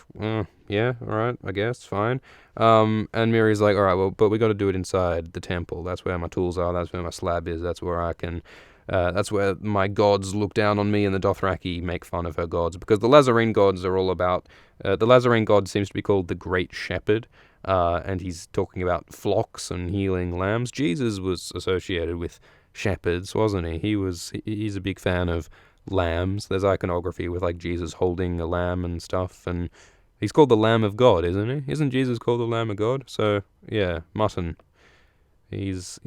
yeah, all right, I guess, fine. And Miri's like, all right, well, but we got to do it inside the temple. That's where my tools are. That's where my slab is. That's where I can... that's where my gods look down on me, and the Dothraki make fun of her gods, because the Lazarene gods are all about... the Lazarene god seems to be called the Great Shepherd, and he's talking about flocks and healing lambs. Jesus was associated with shepherds, wasn't he? He's a big fan of lambs. There's iconography with, like, Jesus holding a lamb and stuff, and he's called the Lamb of God, isn't he? Isn't Jesus called the Lamb of God? So, yeah, mutton. Jesus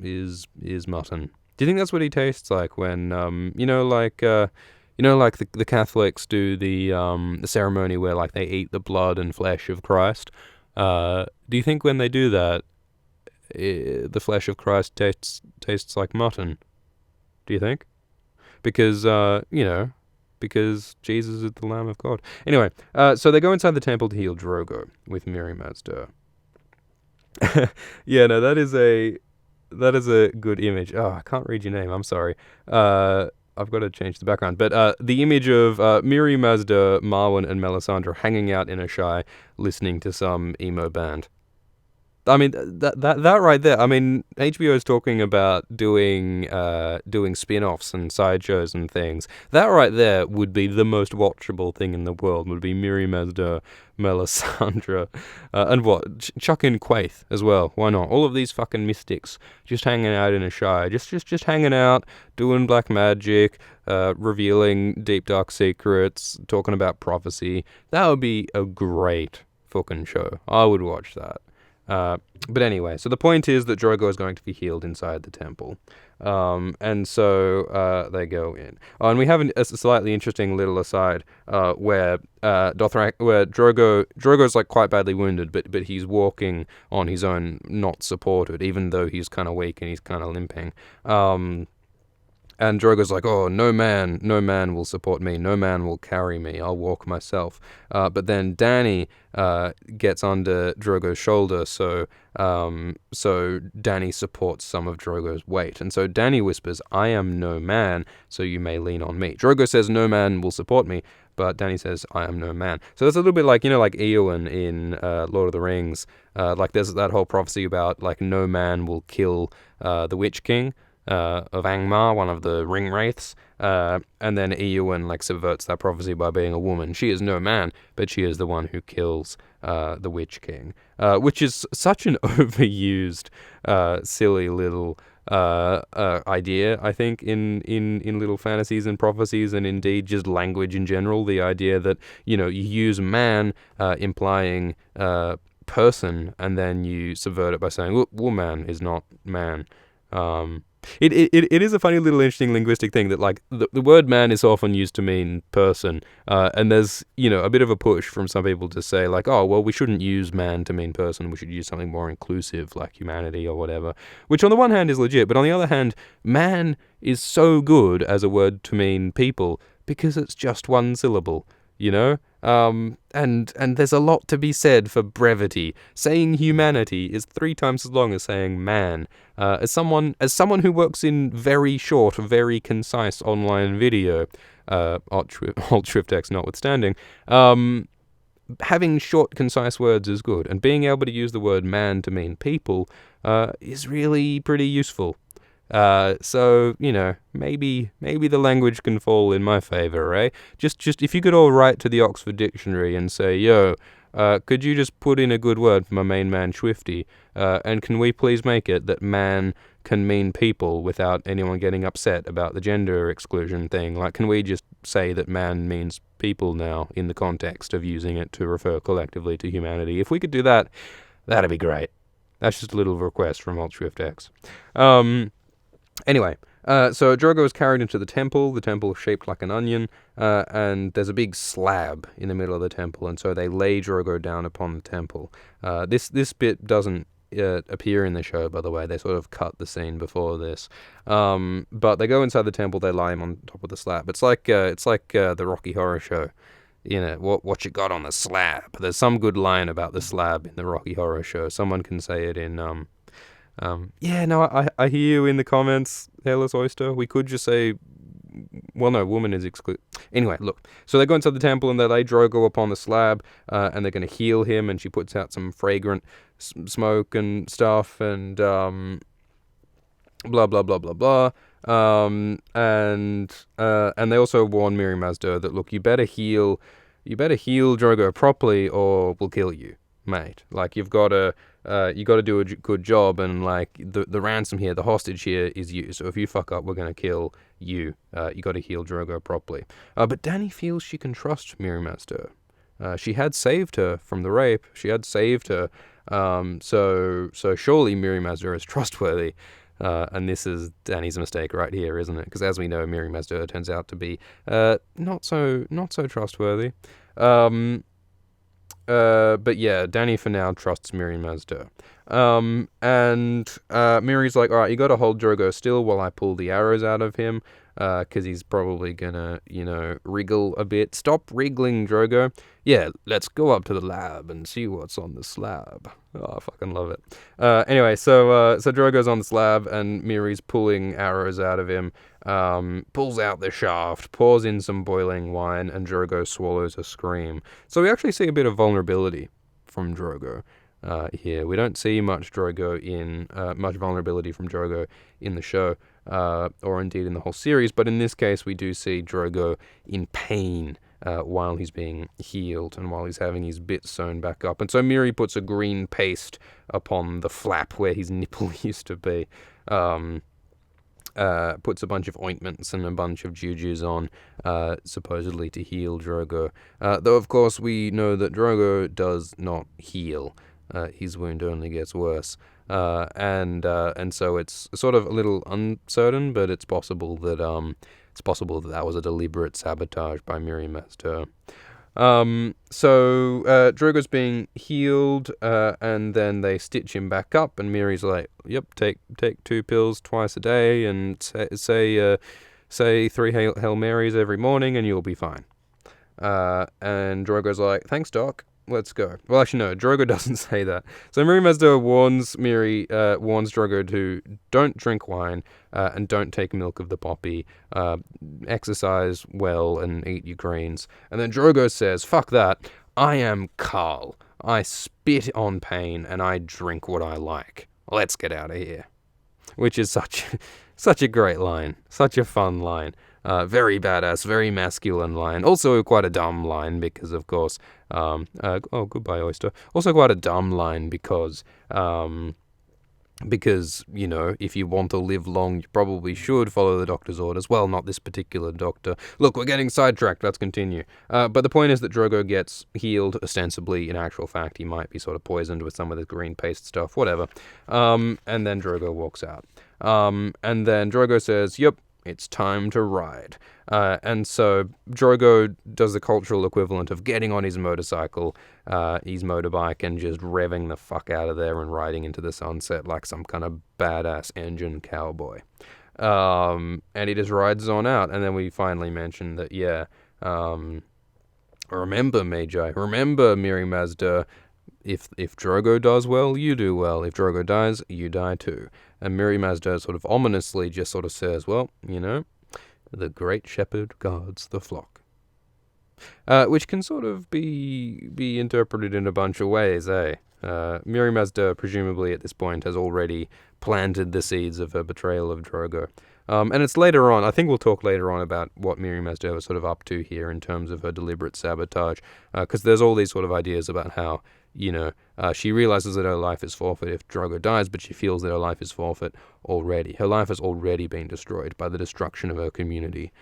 is mutton. Do you think that's what he tastes like when, like the Catholics do the ceremony where, like, they eat the blood and flesh of Christ? Do you think when they do that, the flesh of Christ tastes like mutton? Do you think? Because, because Jesus is the Lamb of God. Anyway, so they go inside the temple to heal Drogo with Miri Mazdur. Yeah, no, that is a good image. Oh, I can't read your name. I'm sorry. I've got to change the background. But the image of Miri Mazdur, Marwan, and Melisandre hanging out in Ashai, listening to some emo band. I mean, that right there. I mean, HBO is talking about doing spin-offs and sideshows and things. That right there would be the most watchable thing in the world. Would be Miri Mazdur, Melisandre, and what? Chuck in Quaithe as well. Why not? All of these fucking mystics just hanging out in Ashai, just hanging out, doing black magic, revealing deep dark secrets, talking about prophecy. That would be a great fucking show. I would watch that. But anyway, so the point is that Drogo is going to be healed inside the temple. And so they go in. Oh, and we have a slightly interesting little aside where Drogo's like quite badly wounded, but he's walking on his own, not supported, even though he's kind of weak and he's kind of limping. And Drogo's like, oh, no man will support me. No man will carry me. I'll walk myself. But then Dany gets under Drogo's shoulder, so Dany supports some of Drogo's weight. And so Dany whispers, I am no man, so you may lean on me. Drogo says, no man will support me, but Dany says, I am no man. So that's a little bit like, like Eowyn in Lord of the Rings. Like there's that whole prophecy about, like, no man will kill the Witch King. Of Angmar, one of the ring wraiths, and then Eowyn like subverts that prophecy by being a woman. She is no man, but she is the one who kills the Witch King, which is such an overused, silly little idea, I think, in little fantasies and prophecies, and indeed just language in general. The idea that you use man implying person, and then you subvert it by saying woman is not man. It is a funny little interesting linguistic thing that, like, the word man is often used to mean person, and there's a bit of a push from some people to say, like, oh well, we shouldn't use man to mean person, we should use something more inclusive like humanity or whatever, which on the one hand is legit, but on the other hand, man is so good as a word to mean people because it's just one syllable. And there's a lot to be said for brevity. Saying humanity is 3 times as long as saying man. As someone who works in very short, very concise online video, Alt Shift X notwithstanding. Having short, concise words is good, and being able to use the word man to mean people is really pretty useful. So maybe the language can fall in my favor, eh? Just if you could all write to the Oxford Dictionary and say, yo, could you just put in a good word for my main man Swifty? And can we please make it that man can mean people without anyone getting upset about the gender exclusion thing? Like, can we just say that man means people now in the context of using it to refer collectively to humanity? If we could do that, that'd be great. That's just a little request from Alt Shift X. Anyway, so Drogo is carried into the temple shaped like an onion, and there's a big slab in the middle of the temple, and so they lay Drogo down upon the temple. This bit doesn't appear in the show, by the way. They sort of cut the scene before this. But they go inside the temple, they lie him on top of the slab. It's like the Rocky Horror Show. What you got on the slab? There's some good line about the slab in the Rocky Horror Show. Someone can say it in I hear you in the comments, Hairless Oyster. We could just say, well, no, woman is excluded. Anyway, look. So they go inside the temple and they lay Drogo upon the slab, and they're going to heal him, and she puts out some fragrant smoke and stuff, and blah, blah, blah, blah, blah. And they also warn Mirri Maz Duur that, look, you better heal Drogo properly or we'll kill you, mate. Like, you got to do a good job, and like the ransom here, the hostage here is you. So if you fuck up, we're gonna kill you. You got to heal Drogo properly. But Dany feels she can trust Mirri Maz Duur. She had saved her from the rape. She had saved her. So surely Mirri Maz Duur is trustworthy. And this is Dany's mistake right here, isn't it? Because as we know, Mirri Maz Duur turns out to be not so trustworthy. But yeah, Dany for now trusts Mirri Maz Duur. And Mirri's like, all right, you got to hold Drogo still while I pull the arrows out of him, because he's probably gonna, wriggle a bit. Stop wriggling, Drogo. Yeah, let's go up to the lab and see what's on the slab. Oh, I fucking love it. Anyway, so Drogo's on the slab and Mirri's pulling arrows out of him. Pulls out the shaft, pours in some boiling wine, and Drogo swallows a scream. So we actually see a bit of vulnerability from Drogo here. We don't see much vulnerability from Drogo in the show, or indeed in the whole series, but in this case we do see Drogo in pain while he's being healed and while he's having his bits sewn back up. And so Mirri puts a green paste upon the flap where his nipple used to be. Puts a bunch of ointments and a bunch of jujus on, supposedly to heal Drogo. Though, of course, we know that Drogo does not heal. His wound only gets worse. And so it's sort of a little uncertain, but it's possible that that was a deliberate sabotage by Mirri Maz Duur. So Drogo's being healed, and then they stitch him back up, and Mirri's like, yep, take 2 pills twice a day, and say 3 Hail Marys every morning, and you'll be fine. And Drogo's like, thanks, Doc. Let's go. Well, actually, no, Drogo doesn't say that. So Mirri Maz Duur warns Drogo to don't drink wine, and don't take milk of the poppy, exercise well and eat your greens. And then Drogo says, fuck that, I am Carl. I spit on pain and I drink what I like. Let's get out of here. Which is such a great line. Such a fun line. Very badass, very masculine line. Also quite a dumb line because, of course, goodbye, Oyster. Also quite a dumb line because, if you want to live long, you probably should follow the doctor's orders. Well, not this particular doctor. Look, we're getting sidetracked. Let's continue. But the point is that Drogo gets healed, ostensibly. In actual fact, he might be sort of poisoned with some of this green paste stuff, whatever. And then Drogo walks out. And then Drogo says, yep, it's time to ride. And so Drogo does the cultural equivalent of getting on his motorcycle, his motorbike, and just revving the fuck out of there and riding into the sunset like some kind of badass engine cowboy. And he just rides on out. And then we finally mention that, remember, Magi, remember, Mirri Maz Duur, if Drogo does well, you do well. If Drogo dies, you die too. And Mirri Maz Duur sort of ominously just sort of says, well, The great shepherd guards the flock. Which can sort of be interpreted in a bunch of ways, eh? Miri Mazda, presumably at this point, has already planted the seeds of her betrayal of Drogo. And it's later on, I think we'll talk later on about what Miri Mazda was sort of up to here in terms of her deliberate sabotage, because there's all these sort of ideas about how, she realizes that her life is forfeit if Drogo dies, but she feels that her life is forfeit already. Her life has already been destroyed by the destruction of her community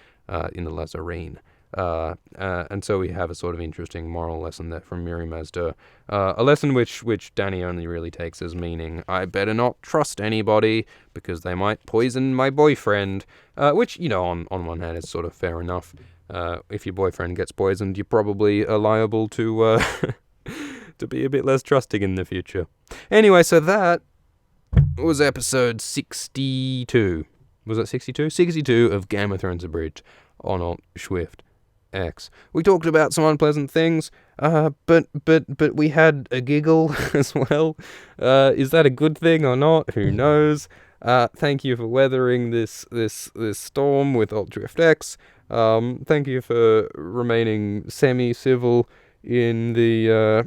in the Lazarene. And so we have a sort of interesting moral lesson there from Miri Mazda. A lesson which Dany only really takes as meaning, I better not trust anybody because they might poison my boyfriend. Which, on one hand is sort of fair enough. If your boyfriend gets poisoned, you probably are liable to to be a bit less trusting in the future. Anyway, so that was episode 62. Was that 62? 62 of Game of Thrones Abridged on Alt Swift X. We talked about some unpleasant things, but we had a giggle as well. Is that a good thing or not? Who knows? Thank you for weathering this storm with Alt Drift X. Thank you for remaining semi-civil in the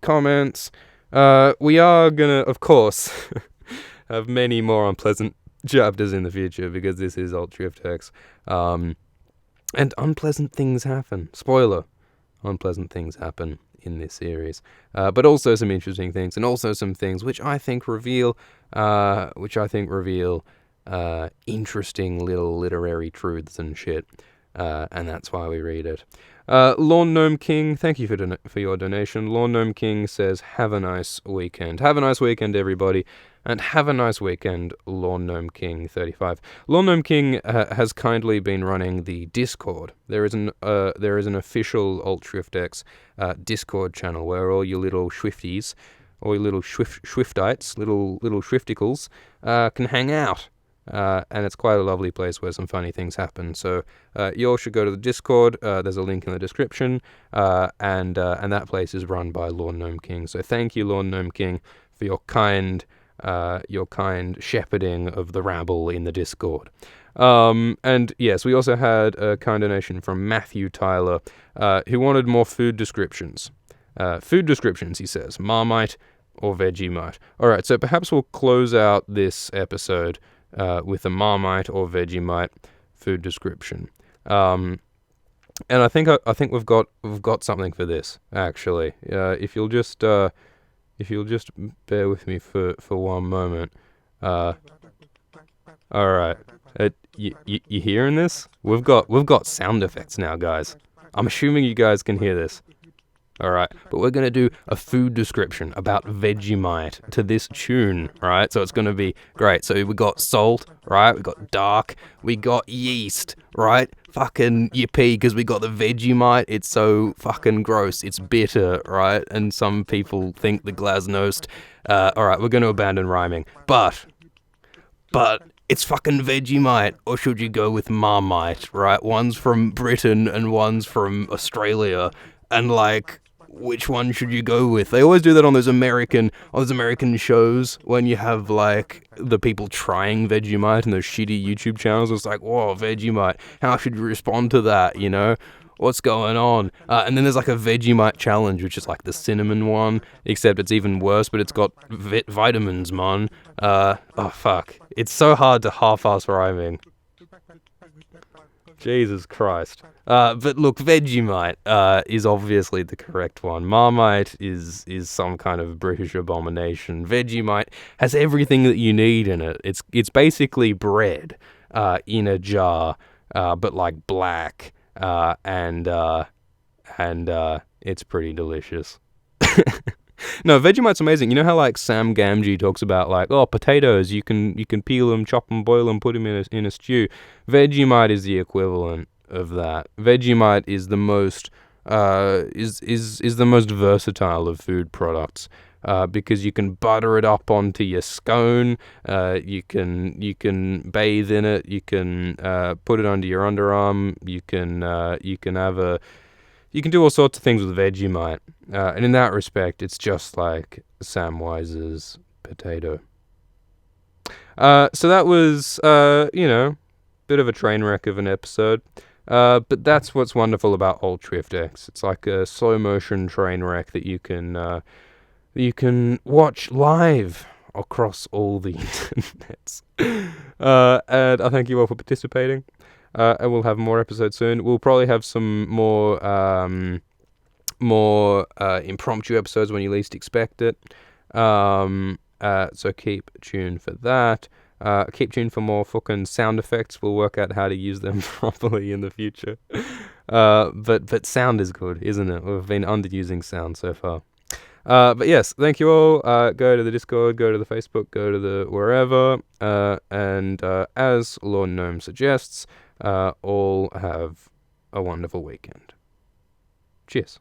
comments. We are gonna, of course, have many more unpleasant chapters in the future because this is Alt Drift X. And unpleasant things happen. Spoiler. Unpleasant things happen in this series. But also some interesting things, and also some things which I think reveal interesting little literary truths and shit. And that's why we read it. Lawn Gnome King, thank you for your donation. Lawn Gnome King says, have a nice weekend. Have a nice weekend, everybody. And have a nice weekend, Lawn Gnome King 35. Lawn Gnome King has kindly been running the Discord. There is an official Alt Swift X Discord channel where all your little Swifties, or your little Swiftites, little Swifticles, can hang out. And it's quite a lovely place where some funny things happen. So you all should go to the Discord. There's a link in the description. And that place is run by Lawn Gnome King. So thank you, Lawn Gnome King, for your kind shepherding of the rabble in the Discord. And yes, we also had a kind donation from Matthew Tyler, who wanted more food descriptions. Food descriptions, he says, Marmite or Vegemite. Alright, so perhaps we'll close out this episode with a Marmite or Vegemite food description. And I think we've got something for this, actually. If you'll just bear with me for one moment. All right. You hearing this? We've got sound effects now, guys. I'm assuming you guys can hear this. All right, but we're gonna do a food description about Vegemite to this tune, right? So it's gonna be great. So we got salt, right? We got dark. We got yeast, right? Fucking yippee, because we got the Vegemite. It's so fucking gross. It's bitter, right? And some people think the glasnost. All right, we're gonna abandon rhyming, but it's fucking Vegemite, or should you go with Marmite, right? One's from Britain and one's from Australia, and like, which one should you go with? They always do that on those American shows when you have like the people trying Vegemite and those shitty YouTube channels. It's like, whoa, Vegemite, how should you respond to that? What's going on? And then there's like a Vegemite challenge, which is like the cinnamon one, except it's even worse, but it's got vitamins, man. Oh fuck, it's so hard to half-ass rhyming. Jesus Christ. But look, Vegemite is obviously the correct one. Marmite is some kind of British abomination. Vegemite has everything that you need in it. It's basically bread in a jar, but like black, and it's pretty delicious. No, Vegemite's amazing. You know how like Sam Gamgee talks about like, oh, potatoes, you can peel them, chop them, boil them, put them in a stew. Vegemite is the equivalent of that. Vegemite is the most is the most versatile of food products. Because you can butter it up onto your scone, you can bathe in it, you can put it under your underarm, you can do all sorts of things with Vegemite, and in that respect, it's just like Samwise's potato. So that was, bit of a train wreck of an episode. But that's what's wonderful about Old Drift X. It's like a slow motion train wreck that you can watch live across all the internets. And I thank you all for participating. And we'll have more episodes soon. We'll probably have some more impromptu episodes when you least expect it. So keep tuned for that. Keep tuned for more fucking sound effects. We'll work out how to use them properly in the future. But sound is good, isn't it? We've been underusing sound so far. But yes, thank you all. Go to the Discord, go to the Facebook, go to the wherever. And as Lord Gnome suggests, all have a wonderful weekend. Cheers.